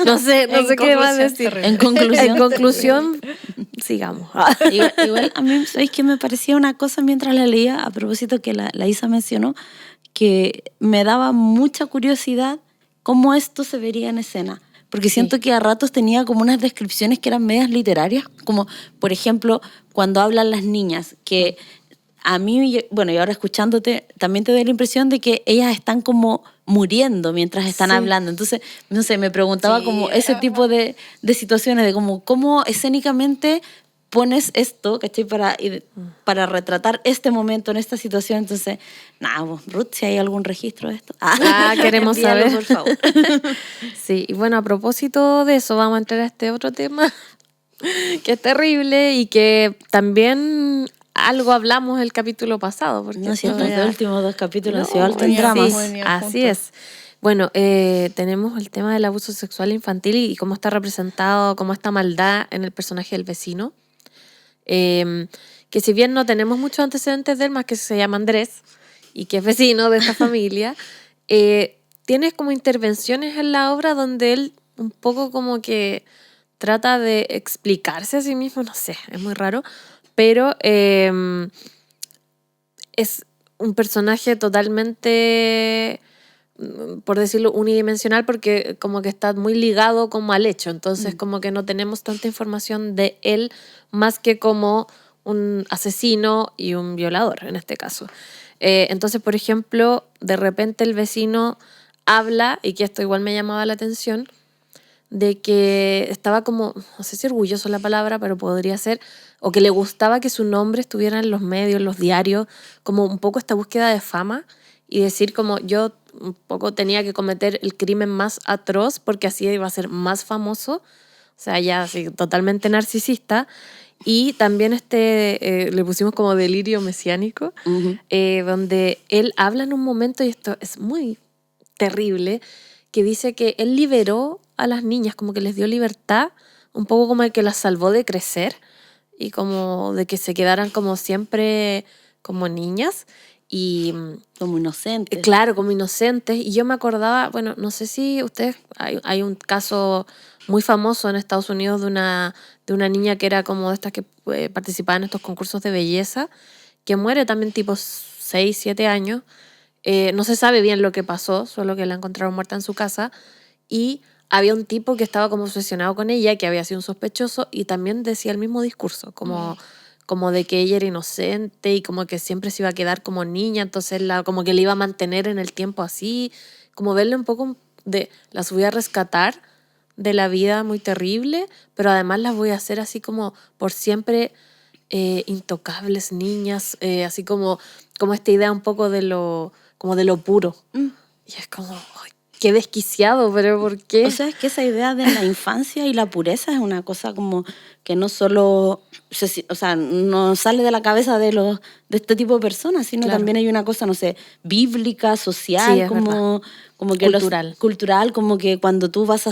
No sé qué más
conclusión,
decir.
terrible.
En conclusión,
En conclusión, sigamos.
igual a mí, ¿sabéis que me parecía una cosa mientras la leía? A propósito que la Isa mencionó, que me daba mucha curiosidad cómo esto se vería en escena. Porque siento que a ratos tenía como unas descripciones que eran medias literarias, como por ejemplo cuando hablan las niñas, que a mí, bueno, y ahora escuchándote, también te da la impresión de que ellas están como muriendo mientras están
Sí.
hablando. Entonces, no sé, me preguntaba
Sí,
como ese tipo de situaciones, de como cómo escénicamente pones esto, ¿cachai? Para retratar este momento en esta situación. Entonces, nada, vos, Ruth, si hay algún registro de esto.
Queremos
envíalo,
saber.
por favor.
Sí, y bueno, a propósito de eso, vamos a entrar a este otro tema que es terrible y que también algo hablamos el capítulo pasado. Porque
No, si
esto
estos
ya-
últimos 2 capítulos han
No,
sido alto en
sí,
dramas.
bueno.
así es. Bueno, tenemos el tema del abuso sexual infantil y cómo está representado, cómo esta maldad en el personaje del vecino. Que si bien no tenemos muchos antecedentes de él, más que se llama Andrés y que es vecino de esta familia, tienes como intervenciones en la obra donde él un poco como que trata de explicarse a sí mismo, no sé, es muy raro, pero es un personaje totalmente, por decirlo, unidimensional, porque como que está muy ligado como al hecho, entonces como que no tenemos tanta información de él más que como un asesino y un violador en este caso. Entonces, por ejemplo, de repente el vecino habla, y que esto igual me llamaba la atención, de que estaba como, no sé si orgulloso es la palabra, pero podría ser, o que le gustaba que su nombre estuviera en los medios, en los diarios, como un poco esta búsqueda de fama y decir como yo un poco tenía que cometer el crimen más atroz porque así iba a ser más famoso, o sea, ya así, totalmente narcisista. Y también le pusimos como delirio mesiánico,
Ujú.
donde él habla en un momento, y esto es muy terrible, que dice que él liberó a las niñas, como que les dio libertad, un poco como el que las salvó de crecer y como de que se quedaran como siempre como niñas y
Como inocente.
claro, como inocentes. Y yo me acordaba, bueno, no sé si ustedes, hay un caso muy famoso en Estados Unidos de una niña que era como de estas que participaba en estos concursos de belleza, que muere también tipo 6, 7 años. No se sabe bien lo que pasó, solo que la encontraron muerta en su casa y había un tipo que estaba como obsesionado con ella, que había sido un sospechoso y también decía el mismo discurso, como de que ella era inocente y como que siempre se iba a quedar como niña, entonces como que le iba a mantener en el tiempo así, como verle un poco de las voy a rescatar de la vida muy terrible, pero además las voy a hacer así como por siempre intocables niñas, así como esta idea un poco de lo puro. Y es como, ay, qué desquiciado, pero ¿por qué?
O sea, es que esa idea de la infancia y la pureza es una cosa como que no solo, o sea, no sale de la cabeza de este tipo de personas, sino
Claro.
también hay una cosa, no sé, bíblica, social,
Sí, es
como que
cultural.
cultural, como que cuando tú vas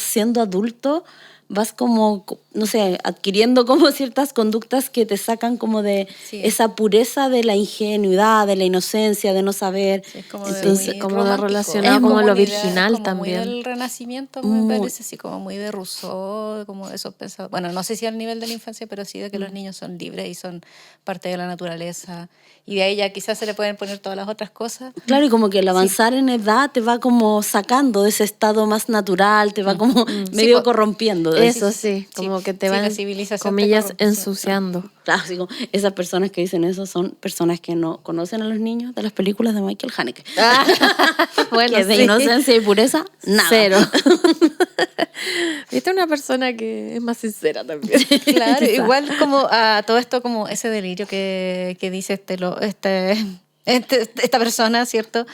siendo adulto, vas como, no sé, adquiriendo como ciertas conductas que te sacan como de
Sí.
esa pureza de la ingenuidad, de la inocencia, de no saber.
Sí, es como
Entonces,
de muy
como de
romántico.
relacionado
Es
como
como
lo
una idea,
virginal
como
también.
muy del Renacimiento, me
Muy.
parece, así como muy de Rousseau, como eso pensado. Bueno, no sé si al nivel de la infancia, pero sí de que los niños son libres y son parte de la naturaleza. Y de ahí ya quizás se le pueden poner todas las otras cosas.
Claro, y como que el avanzar en edad te va como sacando de ese estado más natural, te va como medio
po.
corrompiendo.
Eso
sí,
sí, como que te
sí, la
van,
civilización te
comillas,
corrompe, sí.
ensuciando.
Claro, así como esas personas que dicen eso son personas que no conocen a los niños de las películas de Michael Haneke.
Bueno,
Que de
sí.
inocencia y pureza, nada.
Cero. Viste una persona que es más sincera también.
Claro,
Quizá.
igual como a todo esto, como ese delirio que dice esta persona, ¿cierto?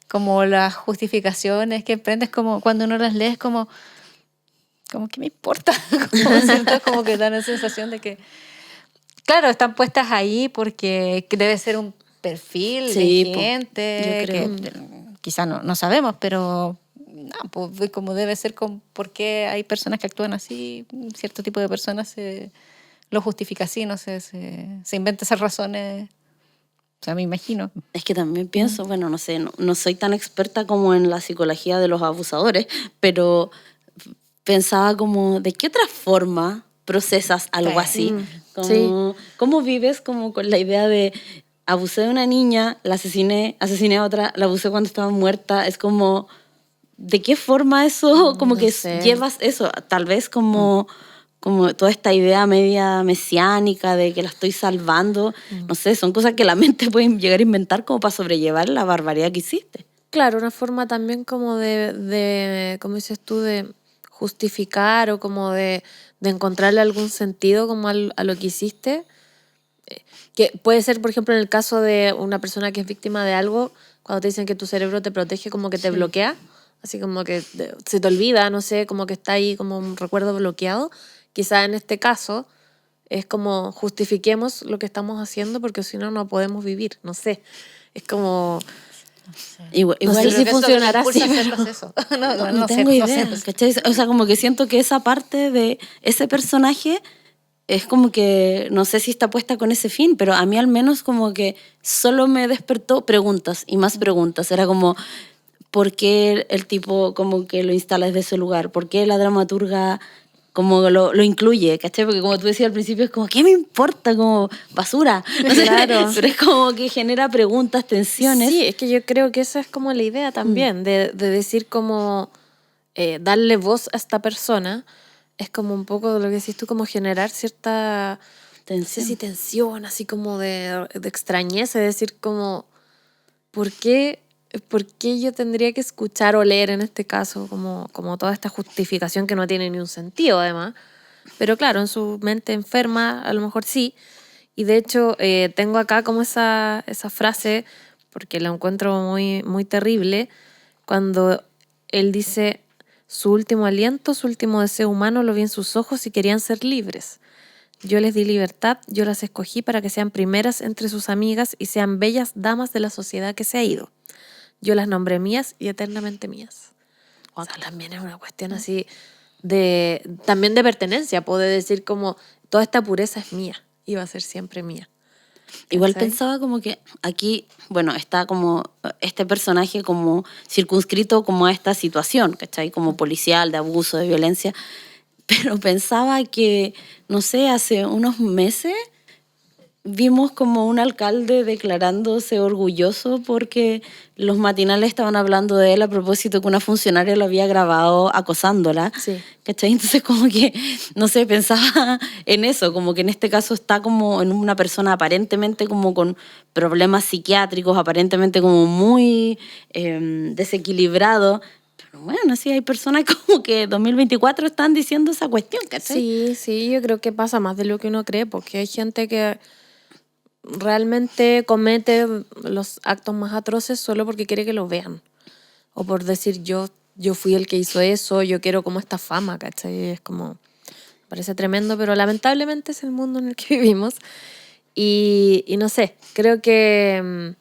Como las justificaciones que emprendes, como cuando uno las lee, es como ¿qué me importa? Como, ¿cierto? Como que da la sensación de que, claro, están puestas ahí porque debe ser un perfil
Sí,
de
po,
gente
yo creo.
que quizás no sabemos, pero no, pues, como debe ser porque hay personas que actúan así, cierto tipo de personas lo justifica así, no sé, se inventa esas razones, o sea, me imagino.
Es que también pienso, bueno, no sé, no soy tan experta como en la psicología de los abusadores, pero pensaba como, ¿de qué otra forma procesas algo así? Como, ¿cómo vives como con la idea de abusé de una niña, la asesiné a otra, la abusé cuando estaba muerta? Es como, ¿de qué forma eso, como
no
que
sé.
llevas eso? Tal vez como toda esta idea media mesiánica de que la estoy salvando, no sé, son cosas que la mente puede llegar a inventar como para sobrellevar la barbaridad que hiciste.
Claro, una forma también como de ¿cómo dices tú? De justificar o como de encontrarle algún sentido como a lo que hiciste. Que puede ser, por ejemplo, en el caso de una persona que es víctima de algo, cuando te dicen que tu cerebro te protege, como que te bloquea, así como que se te olvida, no sé, como que está ahí como un recuerdo bloqueado. Quizá en este caso es como justifiquemos lo que estamos haciendo porque si no, no podemos vivir, no sé. Es como...
Igual,
No sé
Yo
si
creo que eso
funcionará
impulsa
así,
a hacer
pero-
proceso.
no tengo idea, ¿cachai? O sea, como que siento que esa parte de ese personaje es como que, no sé si está puesta con ese fin, pero a mí al menos como que solo me despertó preguntas y más preguntas. Era como, ¿por qué el tipo como que lo instala desde ese lugar? ¿Por qué la dramaturga como lo incluye? ¿Cachai? Porque como tú decías al principio, es como, ¿qué me importa? Como basura. O sea,
Claro.
pero es como que genera preguntas, tensiones.
Sí, es que yo creo que esa es como la idea también, de decir como darle voz a esta persona, es como un poco lo que decís tú, como generar cierta, no sé si tensión, así como de extrañeza, de decir como, ¿por qué yo tendría que escuchar o leer en este caso como toda esta justificación que no tiene ni un sentido además? Pero claro, en su mente enferma a lo mejor sí. Y de hecho tengo acá como esa frase, porque la encuentro muy, muy terrible, cuando él dice, su último aliento, su último deseo humano lo vi en sus ojos y querían ser libres. Yo les di libertad, yo las escogí para que sean primeras entre sus amigas y sean bellas damas de la sociedad que se ha ido. Yo las nombré mías y eternamente mías. O sea, también es una cuestión así también de pertenencia, puede decir como toda esta pureza es mía y va a ser siempre mía.
Igual
¿Cachai?
pensaba como que aquí, bueno, está como este personaje como circunscrito como a esta situación, ¿cachai? Como policial, de abuso, de violencia. Pero pensaba que, no sé, hace unos meses vimos como un alcalde declarándose orgulloso porque los matinales estaban hablando de él a propósito que una funcionaria lo había grabado acosándola.
Sí.
¿Cachai? Entonces como que, no sé, pensaba en eso, como que en este caso está como en una persona aparentemente como con problemas psiquiátricos, aparentemente como muy desequilibrado, Pero bueno, sí hay personas como que 2024 están diciendo esa cuestión, ¿cachai?
Sí, yo creo que pasa más de lo que uno cree, porque hay gente que realmente comete los actos más atroces solo porque quiere que lo vean. O por decir, yo fui el que hizo eso, yo quiero como esta fama, ¿cachai? Es como, me parece tremendo, pero lamentablemente es el mundo en el que vivimos. Y no sé, creo que...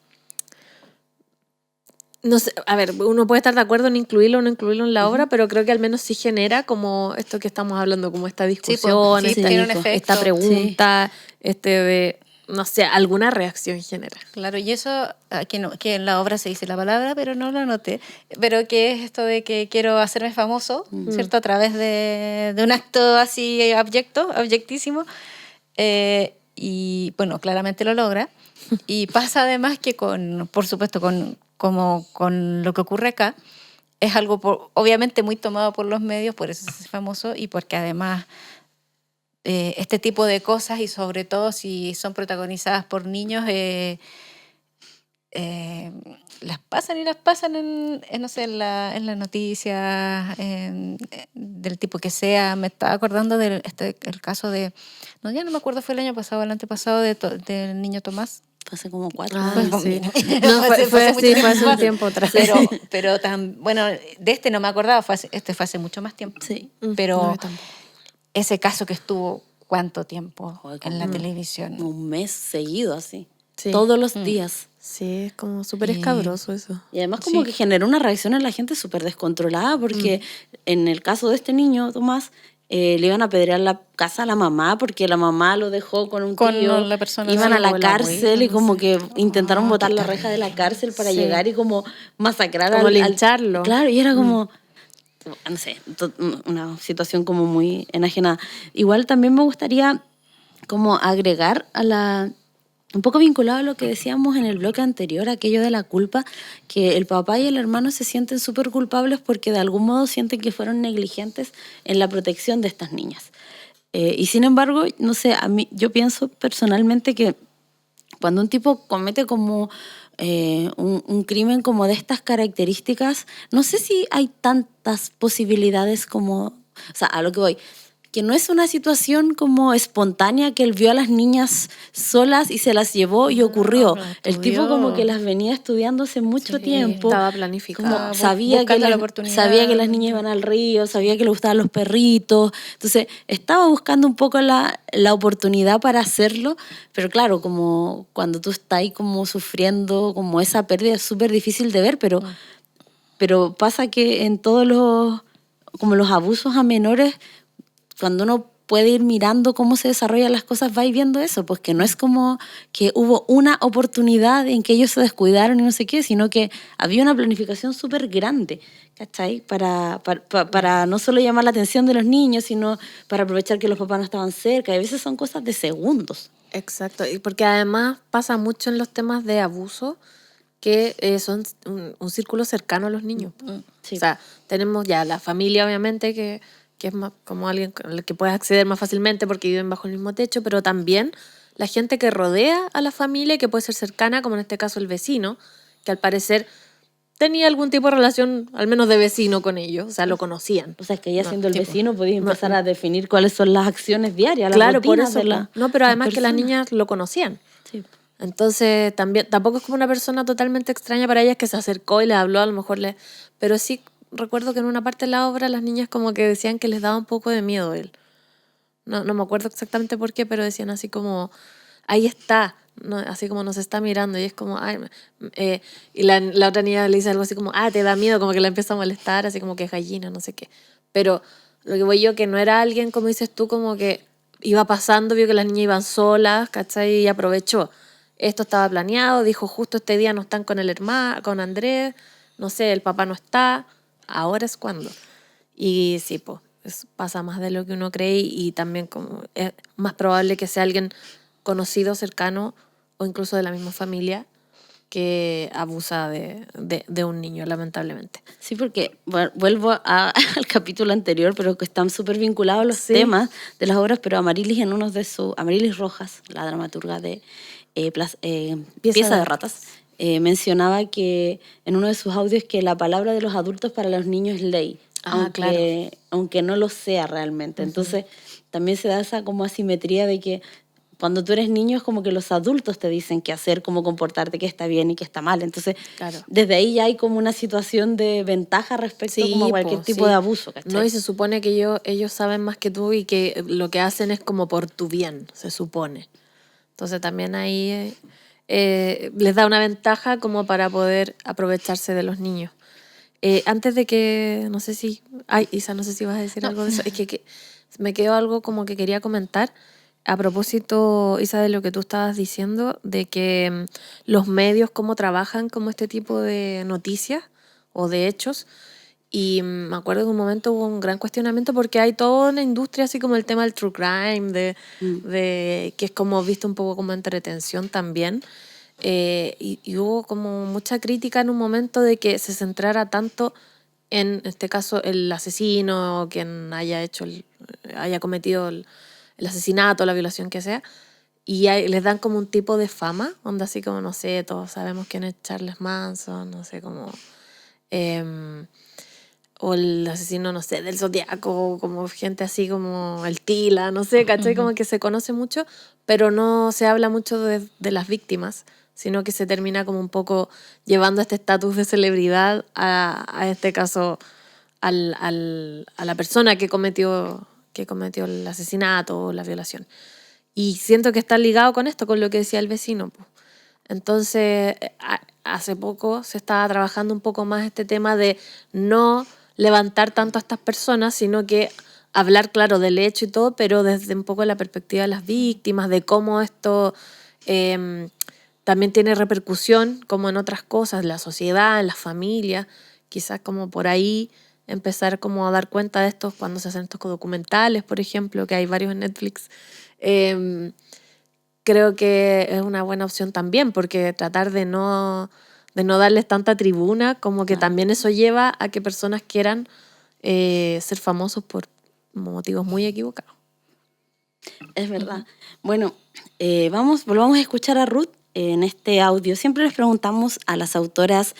No sé, a ver, uno puede estar de acuerdo en incluirlo o no incluirlo en la obra, pero creo que al menos sí genera como esto que estamos hablando, como esta discusión,
sí, tiene un efecto.
esta pregunta, de, no sé, alguna reacción genera.
Claro, y eso, que en la obra se dice la palabra, pero no lo anoté, pero que es esto de que quiero hacerme famoso, ¿cierto? A través de un acto así abyectísimo, y bueno, claramente lo logra, y pasa además que por supuesto, con lo que ocurre acá, es algo obviamente muy tomado por los medios, por eso es famoso y porque además este tipo de cosas, y sobre todo si son protagonizadas por niños, las pasan no sé, en las noticias, del tipo que sea. Me estaba acordando del el caso de, no, ya no me acuerdo, fue el año pasado, el antepasado, del niño Tomás.
Hace como 4
Ah, sí.
No,
fue hace un tiempo atrás.
Pero bueno, de este no me acordaba, fue hace mucho más tiempo.
Sí.
Pero ese caso que estuvo, ¿cuánto tiempo en la televisión?
Un mes seguido así.
Sí.
Todos los días.
Sí, es como súper escabroso eso.
Y además como que generó una reacción en la gente súper descontrolada, porque en el caso de este niño, Tomás, le iban a apedrear la casa a la mamá porque la mamá lo dejó con un tío.
La persona,
iban a la
o la
cárcel
abuela,
y como
no sé.
que intentaron botar la reja de la cárcel para llegar y como masacrar
Como
al
lincharlo.
Claro, y era como, no sé, una situación como muy enajenada. Igual también me gustaría como agregar un poco vinculado a lo que decíamos en el bloque anterior, aquello de la culpa, que el papá y el hermano se sienten súper culpables porque de algún modo sienten que fueron negligentes en la protección de estas niñas. Y sin embargo, no sé, yo pienso personalmente que cuando un tipo comete como un crimen como de estas características, no sé si hay tantas posibilidades como, o sea, a lo que voy, que no es una situación como espontánea que él vio a las niñas solas y se las llevó y ocurrió. El tipo como que las venía estudiando hace mucho tiempo.
Estaba planificado.
Como sabía que las niñas iban al río, sabía que le gustaban los perritos. Entonces, estaba buscando un poco la oportunidad para hacerlo, pero claro, como cuando tú estás ahí como sufriendo como esa pérdida es súper difícil de ver, pero pasa que en todos los abusos a menores, cuando uno puede ir mirando cómo se desarrollan las cosas, va ir viendo eso, pues que no es como que hubo una oportunidad en que ellos se descuidaron y no sé qué, sino que había una planificación súper grande, ¿cachai? Para no solo llamar la atención de los niños, sino para aprovechar que los papás no estaban cerca. Y a veces son cosas de segundos.
Exacto, y porque además pasa mucho en los temas de abuso que son un círculo cercano a los niños.
Sí.
O sea, tenemos ya la familia, obviamente, que es más como alguien al que puedes acceder más fácilmente porque viven bajo el mismo techo, pero también la gente que rodea a la familia, que puede ser cercana, como en este caso el vecino, que al parecer tenía algún tipo de relación, al menos de vecino con ellos, o sea, lo conocían.
O sea, es que ya siendo el vecino podías empezar a definir cuáles son las acciones diarias, las
claro, por
rutinas
eso.
de la
No, pero además que las
personas.
niñas lo conocían.
Sí.
Entonces, tampoco es como una persona totalmente extraña para ellas que se acercó y les habló, a lo mejor pero sí recuerdo que en una parte de la obra las niñas como que decían que les daba un poco de miedo él. No me acuerdo exactamente por qué, pero decían así como, ahí está, ¿no? Así como nos está mirando, y es como, ay, y la otra niña le dice algo así como, te da miedo, como que la empieza a molestar, así como que es gallina, no sé qué. Pero lo que voy yo, que no era alguien, como dices tú, como que iba pasando, vio que las niñas iban solas, ¿cachai? Y aprovechó. Esto estaba planeado, dijo, justo este día no están con el hermano, con Andrés, no sé, el papá no está, ahora es cuando. Y sí, pues, pasa más de lo que uno cree, y también como es más probable que sea alguien conocido, cercano o incluso de la misma familia que abusa de un niño, lamentablemente.
Sí, porque vuelvo al capítulo anterior, pero que están súper vinculados los temas de las obras, pero Amarilis Amarilis Rojas, la dramaturga de Pieza de Ratas, mencionaba que en uno de sus audios que la palabra de los adultos para los niños es ley, aunque no lo sea realmente. Entonces también se da esa como asimetría de que cuando tú eres niño es como que los adultos te dicen qué hacer, cómo comportarte, qué está bien y qué está mal. Entonces, desde ahí ya hay como una situación de ventaja respecto como a cualquier tipo de abuso, ¿cachai?
No, y se supone que ellos saben más que tú y que lo que hacen es como por tu bien, se supone. Entonces también ahí les da una ventaja como para poder aprovecharse de los niños. Antes de que, no sé si... Ay, Isa, no sé si vas a decir algo de eso. Es que me quedó algo como que quería comentar. A propósito, Isa, de lo que tú estabas diciendo, de que los medios, cómo trabajan como este tipo de noticias o de hechos. Y me acuerdo de un momento hubo un gran cuestionamiento porque hay toda una industria así como el tema del true crime, de que es como visto un poco como entretención también. Y hubo como mucha crítica en un momento de que se centrara tanto en este caso el asesino o quien haya cometido el asesinato, la violación que sea, y les dan como un tipo de fama, onda así como, no sé, todos sabemos quién es Charles Manson, no sé, como... o el asesino, no sé, del Zodiaco, como gente así como el Tila, no sé, ¿cachai? Como que se conoce mucho, pero no se habla mucho de las víctimas, sino que se termina como un poco llevando este estatus de celebridad a este caso, a la persona que cometió el asesinato o la violación. Y siento que está ligado con esto, con lo que decía el vecino. Entonces, hace poco se estaba trabajando un poco más este tema de no levantar tanto a estas personas, sino que hablar, claro, del hecho y todo, pero desde un poco la perspectiva de las víctimas, de cómo esto también tiene repercusión, como en otras cosas, en la sociedad, en las familias, quizás como por ahí empezar como a dar cuenta de esto cuando se hacen estos documentales, por ejemplo, que hay varios en Netflix. Creo que es una buena opción también, porque tratar de no darles tanta tribuna, como que también eso lleva a que personas quieran ser famosos por motivos muy equivocados.
Es verdad. Bueno, volvamos a escuchar a Ruth en este audio. Siempre les preguntamos a las autoras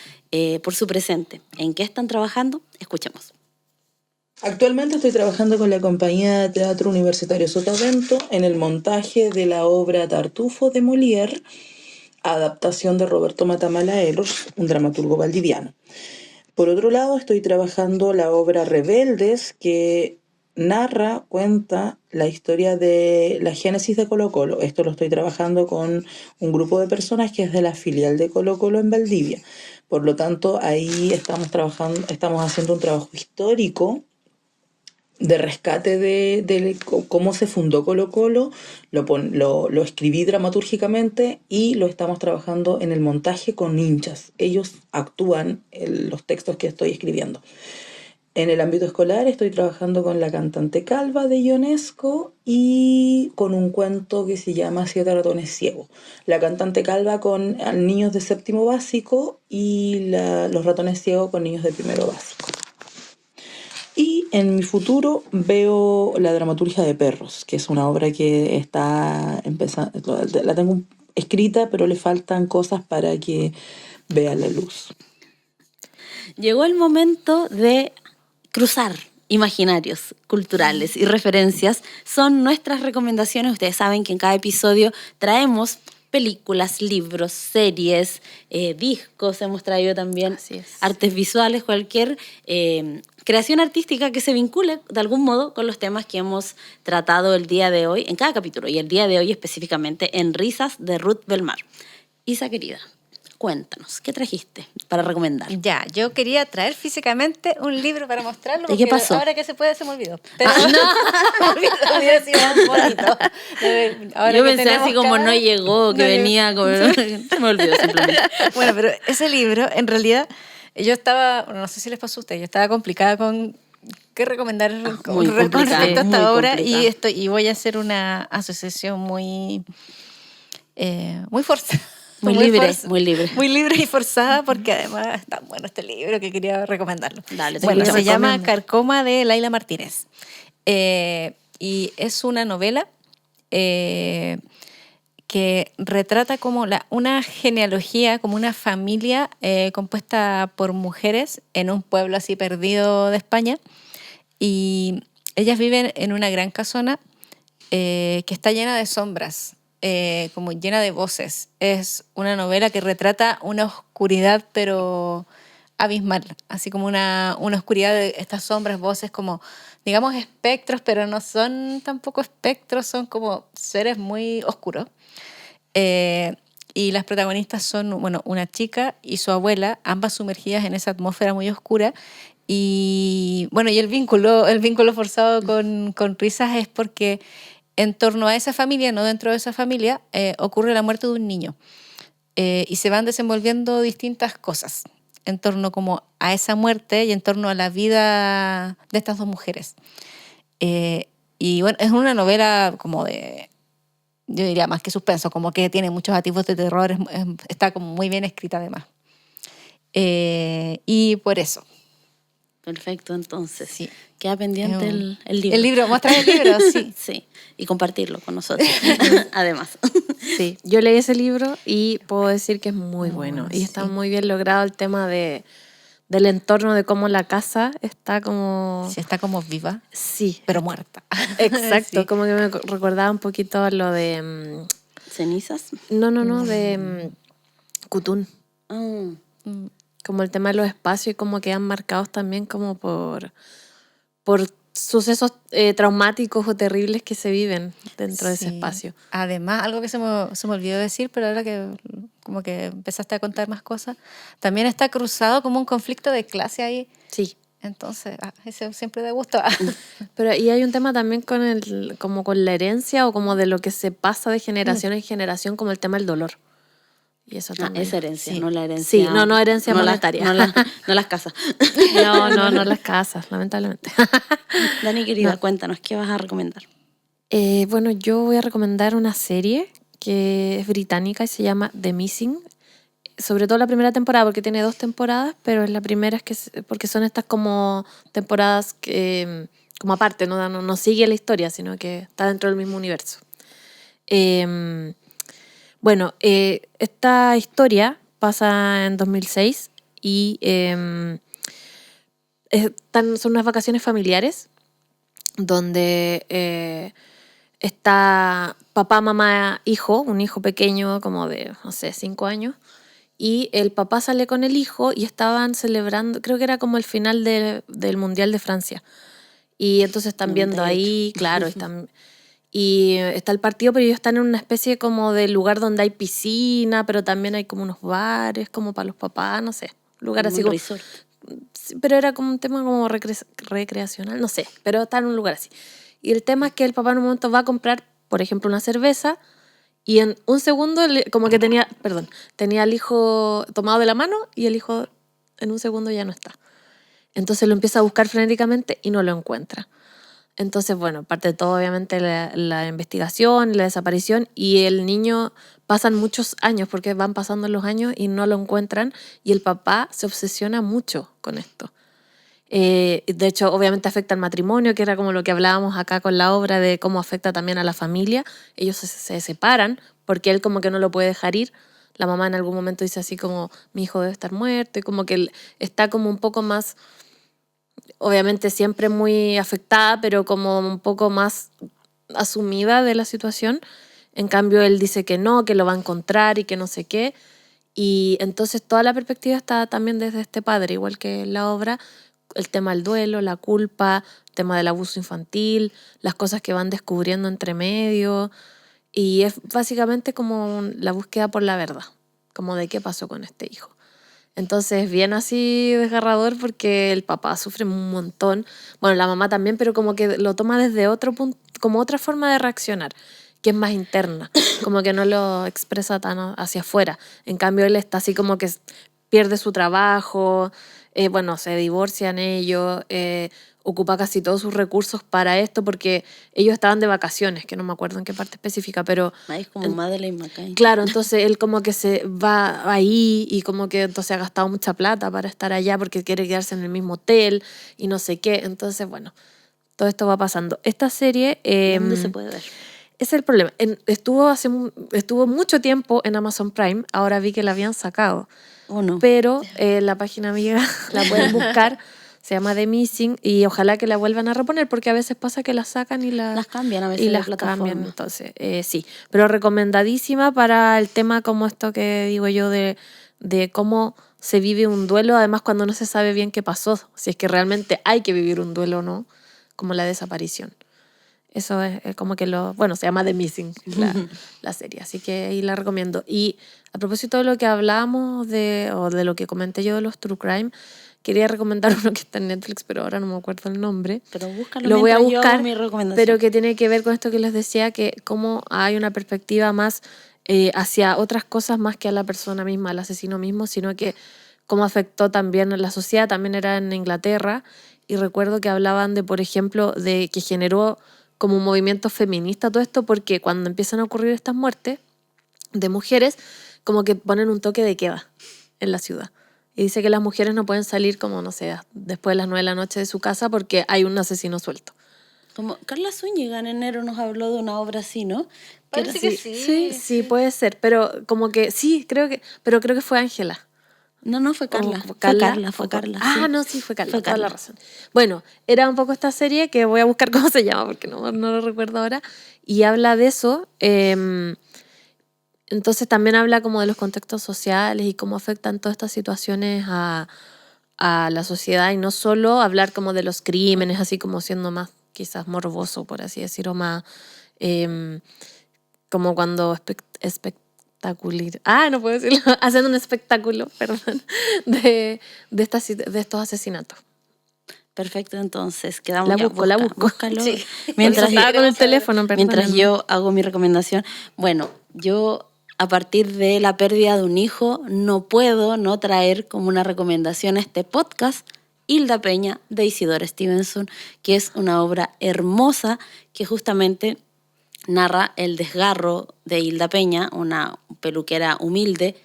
por su presente. ¿En qué están trabajando? Escuchemos.
Actualmente estoy trabajando con la compañía de teatro universitario Sotavento en el montaje de la obra Tartufo de Molière, adaptación de Roberto Matamala-Elos, un dramaturgo valdiviano. Por otro lado, estoy trabajando la obra Rebeldes, que cuenta la historia de la génesis de Colo Colo. Esto lo estoy trabajando con un grupo de personas que es de la filial de Colo Colo en Valdivia. Por lo tanto, ahí estamos haciendo un trabajo histórico de rescate de cómo se fundó Colo Colo, lo escribí dramatúrgicamente y lo estamos trabajando en el montaje con hinchas. Ellos actúan en los textos que estoy escribiendo. En el ámbito escolar estoy trabajando con La cantante calva de Ionesco y con un cuento que se llama 7 ratones ciegos. La cantante calva con niños de séptimo básico y los ratones ciegos con niños de primero básico. Y en mi futuro veo La dramaturgia de perros, que es una obra que está empezando, la tengo escrita, pero le faltan cosas para que vea la luz.
Llegó el momento de cruzar imaginarios culturales y referencias. Son nuestras recomendaciones. Ustedes saben que en cada episodio traemos películas, libros, series, discos, hemos traído también artes visuales, cualquier creación artística que se vincule de algún modo con los temas que hemos tratado el día de hoy, en cada capítulo, y el día de hoy específicamente en Risas de Ruth Belmar. Isa, querida, cuéntanos, ¿qué trajiste para recomendar?
Ya, yo quería traer físicamente un libro para mostrarlo.
¿Y qué pasó?
Ahora que se puede, se me olvidó. Pero no, hubiera sido más bonito.
Yo pensé así como no llegó, que venía como... Se me olvidó simplemente.
Bueno, pero ese libro, en realidad, yo estaba, no sé si les pasó a ustedes, yo estaba complicada con qué recomendar con respecto a esta obra y voy a hacer una asociación muy forzada.
Muy libre.
Muy libre y forzada, porque además es tan bueno este libro que quería recomendarlo.
Dale,
bueno, se llama Carcoma de Laila Martínez. Y es una novela que que retrata como una genealogía, como una familia compuesta por mujeres en un pueblo así perdido de España. Y ellas viven en una gran casona que está llena de sombras, como llena de voces. Es una novela que retrata una oscuridad, pero abismal, así como una oscuridad de estas sombras, voces como, digamos, espectros, pero no son tampoco espectros, son como seres muy oscuros. Y las protagonistas son, bueno, una chica y su abuela, ambas sumergidas en esa atmósfera muy oscura. Y bueno, y el vínculo forzado con risas es porque en torno a esa familia, no dentro de esa familia, ocurre la muerte de un niño. Y se van desenvolviendo distintas cosas en torno como a esa muerte y en torno a la vida de estas dos mujeres. Y bueno, es una novela como de, yo diría más que suspenso, como que tiene muchos atisbos de terror, está como muy bien escrita además. Y por eso.
Perfecto, entonces.
Sí.
Queda pendiente el libro.
El libro, mostrar el libro, sí.
Sí, y compartirlo con nosotros, además.
Sí, yo leí ese libro y puedo decir que es muy bueno. Y está
sí.
muy bien logrado el tema del entorno, de cómo la casa está como...
Sí, está como viva,
Sí,
pero muerta.
exacto.
Sí.
Como que me recordaba un poquito lo de...
¿Cenizas?
No, de Cutún.
Ah,
Como el tema de los espacios y como quedan marcados también como por sucesos traumáticos o terribles que se viven dentro de ese
Sí.
espacio.
Además, algo que se me olvidó decir, pero ahora que como que empezaste a contar más cosas, también está cruzado como un conflicto de clase ahí.
Sí.
Entonces, eso siempre da gusto.
Pero y hay un tema también como con la herencia o como de lo que se pasa de generación en generación, como el tema del dolor. Y eso también.
es herencia,
Sí.
no la herencia.
Sí, no herencia monetaria.
No las casas.
No las casas, lamentablemente.
Dani, querida, cuéntanos, ¿qué vas a recomendar?
Bueno, yo voy a recomendar una serie que es británica y se llama The Missing. Sobre todo la primera temporada, porque tiene 2 temporadas, pero la primera es que porque son estas como temporadas que, como aparte, no sigue la historia, sino que está dentro del mismo universo. Bueno, esta historia pasa en 2006 y son unas vacaciones familiares donde está papá, mamá, hijo, un hijo pequeño como de, no sé, 5 años, y el papá sale con el hijo y estaban celebrando, creo que era como el final del Mundial de Francia. Y entonces están viendo
98.
ahí, claro, y está el partido, pero ellos están en una especie como de lugar donde hay piscina, pero también hay como unos bares, como para los papás, no sé, lugar
Como
así
un
como...
resort.
Sí, pero era como un tema como recreacional, no sé, pero está en un lugar así. Y el tema es que el papá en un momento va a comprar, por ejemplo, una cerveza y en un segundo como que tenía al hijo tomado de la mano y el hijo en un segundo ya no está. Entonces lo empieza a buscar frenéticamente y no lo encuentra. Entonces, bueno, parte de todo obviamente la investigación, la desaparición, y el niño pasan muchos años porque van pasando los años y no lo encuentran y el papá se obsesiona mucho con esto. De hecho, obviamente afecta al matrimonio, que era como lo que hablábamos acá con la obra de cómo afecta también a la familia. Ellos se separan porque él como que no lo puede dejar ir. La mamá en algún momento dice así como, mi hijo debe estar muerto, y como que él está como un poco más, obviamente siempre muy afectada, pero como un poco más asumida de la situación. En cambio, él dice que no, que lo va a encontrar y que no sé qué. Y entonces toda la perspectiva está también desde este padre, igual que en la obra, el tema del duelo, la culpa, el tema del abuso infantil, las cosas que van descubriendo entre medio. Y es básicamente como la búsqueda por la verdad, como de qué pasó con este hijo. Entonces, bien así desgarrador porque el papá sufre un montón. Bueno, la mamá también, pero como que lo toma desde otro punto, como otra forma de reaccionar, que es más interna, como que no lo expresa tan hacia afuera. En cambio, él está así como que pierde su trabajo, bueno, se divorcian ellos, ocupa casi todos sus recursos para esto porque ellos estaban de vacaciones, que no me acuerdo en qué parte específica, pero...
Ahí es como Madeleine McCann.
Claro, entonces él como que se va ahí y como que entonces ha gastado mucha plata para estar allá porque quiere quedarse en el mismo hotel y no sé qué. Entonces, bueno, todo esto va pasando. Esta serie...
¿Dónde se puede ver?
es el problema. Estuvo mucho tiempo en Amazon Prime, ahora vi que la habían sacado.
¿O no?
Pero la página amiga la pueden buscar, se llama The Missing, y ojalá que la vuelvan a reponer, porque a veces pasa que la sacan y
Las cambian a veces
y
de
las
plataforma.
cambian. Entonces, sí. Pero recomendadísima para el tema como esto que digo yo de cómo se vive un duelo, además cuando no se sabe bien qué pasó, si es que realmente hay que vivir un duelo o no, como la desaparición. Eso es como que se llama The Missing, la serie, así que ahí la recomiendo. Y a propósito de lo que hablábamos o de lo que comenté yo de los True Crime, quería recomendar uno que está en Netflix, pero ahora no me acuerdo el nombre.
Pero búscalo
Lo voy a
mientras yo hago
buscar,
mi recomendación.
pero que tiene que ver con esto que les decía, que cómo hay una perspectiva más hacia otras cosas más que a la persona misma, al asesino mismo, sino que cómo afectó también a la sociedad. También era en Inglaterra, y recuerdo que hablaban de, por ejemplo, de que generó como un movimiento feminista todo esto, porque cuando empiezan a ocurrir estas muertes de mujeres, como que ponen un toque de queda en la ciudad. Y dice que las mujeres no pueden salir como, no sé, después de las 9 de la noche de su casa porque hay un asesino suelto.
Como Carla Zúñiga en enero nos habló de una obra así, ¿no?
Parece que sí.
Sí, puede ser, pero como que sí, creo que fue Ángela.
No, fue Carla.
¿O
Fue Carla.
Ah,
sí.
no, sí, fue Carla,
Fue
toda la
Carla.
razón. Bueno, era un poco esta serie que voy a buscar cómo se llama porque no lo recuerdo ahora, y habla de eso. Entonces también habla como de los contextos sociales y cómo afectan todas estas situaciones a la sociedad, y no solo hablar como de los crímenes, así como siendo más quizás morboso, por así decirlo, más como cuando no puedo decirlo, haciendo un espectáculo, perdón, de estos asesinatos.
Perfecto, entonces quedamos
La
ya.
busco.
Búscalo.
Sí.
Mientras,
Estaba con el teléfono,
mientras
perdónenme.
yo hago mi recomendación. Bueno, yo a partir de la pérdida de un hijo no puedo no traer como una recomendación a este podcast Hilda Peña de Isidora Stevenson, que es una obra hermosa que justamente narra el desgarro de Hilda Peña, una peluquera humilde,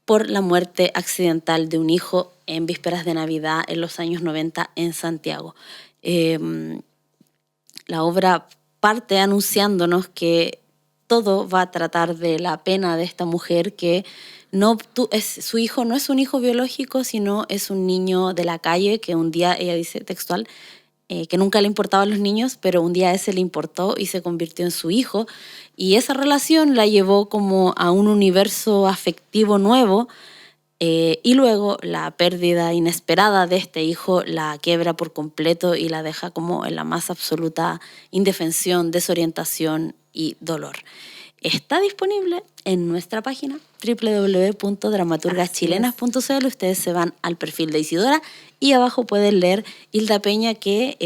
por la muerte accidental de un hijo en vísperas de Navidad en los años 90 en Santiago. La obra parte anunciándonos que todo va a tratar de la pena de esta mujer que su hijo no es un hijo biológico, sino es un niño de la calle que un día, ella dice textual, que nunca le importaban los niños, pero un día ese le importó y se convirtió en su hijo. Y esa relación la llevó como a un universo afectivo nuevo, y luego la pérdida inesperada de este hijo la quiebra por completo y la deja como en la más absoluta indefensión, desorientación y dolor. Está disponible en nuestra página www.dramaturgaschilenas.cl. Ustedes se van al perfil de Isidora y abajo pueden leer Hilda Peña, que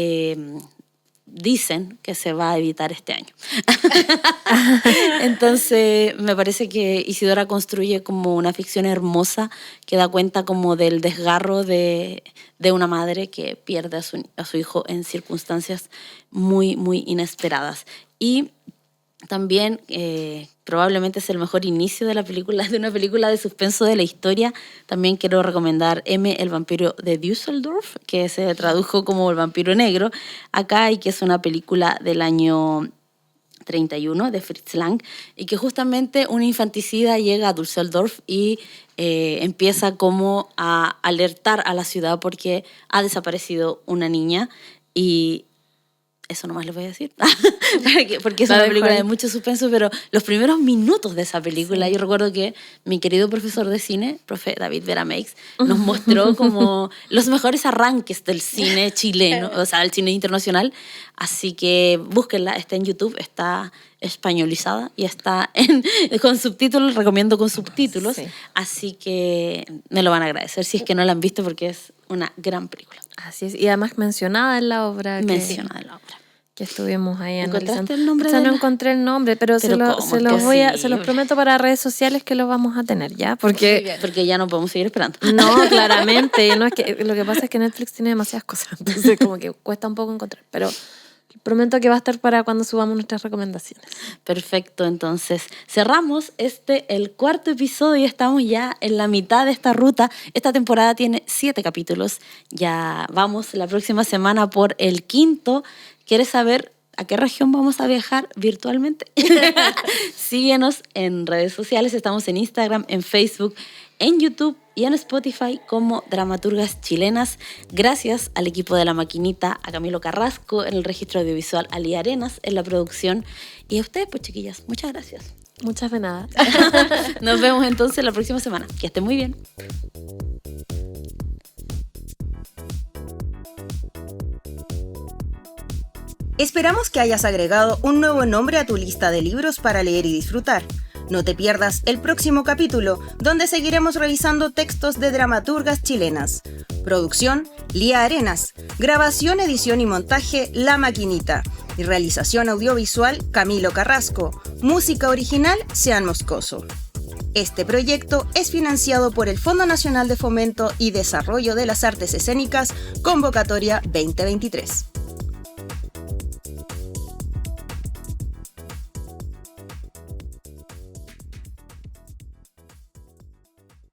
dicen que se va a editar este año. Entonces me parece que Isidora construye como una ficción hermosa que da cuenta como del desgarro de una madre que pierde a su hijo en circunstancias muy, muy inesperadas. Y también probablemente es el mejor inicio de una película de suspenso de la historia. También quiero recomendar M, el vampiro de Düsseldorf, que se tradujo como El vampiro negro acá, y que es una película del año 31 de Fritz Lang, y que justamente un infanticida llega a Düsseldorf y empieza como a alertar a la ciudad porque ha desaparecido una niña. Y eso nomás les voy a decir, porque es una película de mucho suspenso, pero los primeros minutos de esa película, yo recuerdo que mi querido profesor de cine, profe David Verameix, nos mostró como los mejores arranques del cine chileno, o sea, el cine internacional, así que búsquenla, está en YouTube, está españolizada y está con subtítulos, recomiendo con subtítulos, sí. Así que me lo van a agradecer si es que no la han visto, porque es una gran película.
Así es, y además mencionada en la obra.
Mencionada en la obra.
Que estuvimos ahí
¿Encontraste el nombre?
O sea, no encontré el nombre, pero se los prometo para redes sociales que lo vamos a tener ya, porque
ya no podemos seguir esperando.
No, claramente, no, es que lo que pasa es que Netflix tiene demasiadas cosas, entonces como que cuesta un poco encontrar, pero prometo que va a estar para cuando subamos nuestras recomendaciones.
Perfecto, entonces cerramos el cuarto episodio y estamos ya en la mitad de esta ruta. Esta temporada tiene 7 capítulos, ya vamos la próxima semana por el 5º. ¿Quieres saber ¿A qué región vamos a viajar virtualmente? Síguenos en redes sociales, estamos en Instagram, en Facebook, en YouTube y en Spotify como Dramaturgas Chilenas. Gracias al equipo de La Maquinita, a Camilo Carrasco en el registro audiovisual, a Lía Arenas en la producción y a ustedes, pues chiquillas, muchas gracias.
Muchas de nada.
Nos vemos entonces la próxima semana. Que estén muy bien.
Esperamos que hayas agregado un nuevo nombre a tu lista de libros para leer y disfrutar. No te pierdas el próximo capítulo, donde seguiremos revisando textos de dramaturgas chilenas. Producción, Lía Arenas. Grabación, edición y montaje, La Maquinita. Y realización audiovisual, Camilo Carrasco. Música original, Sean Moscoso. Este proyecto es financiado por el Fondo Nacional de Fomento y Desarrollo de las Artes Escénicas, Convocatoria 2023.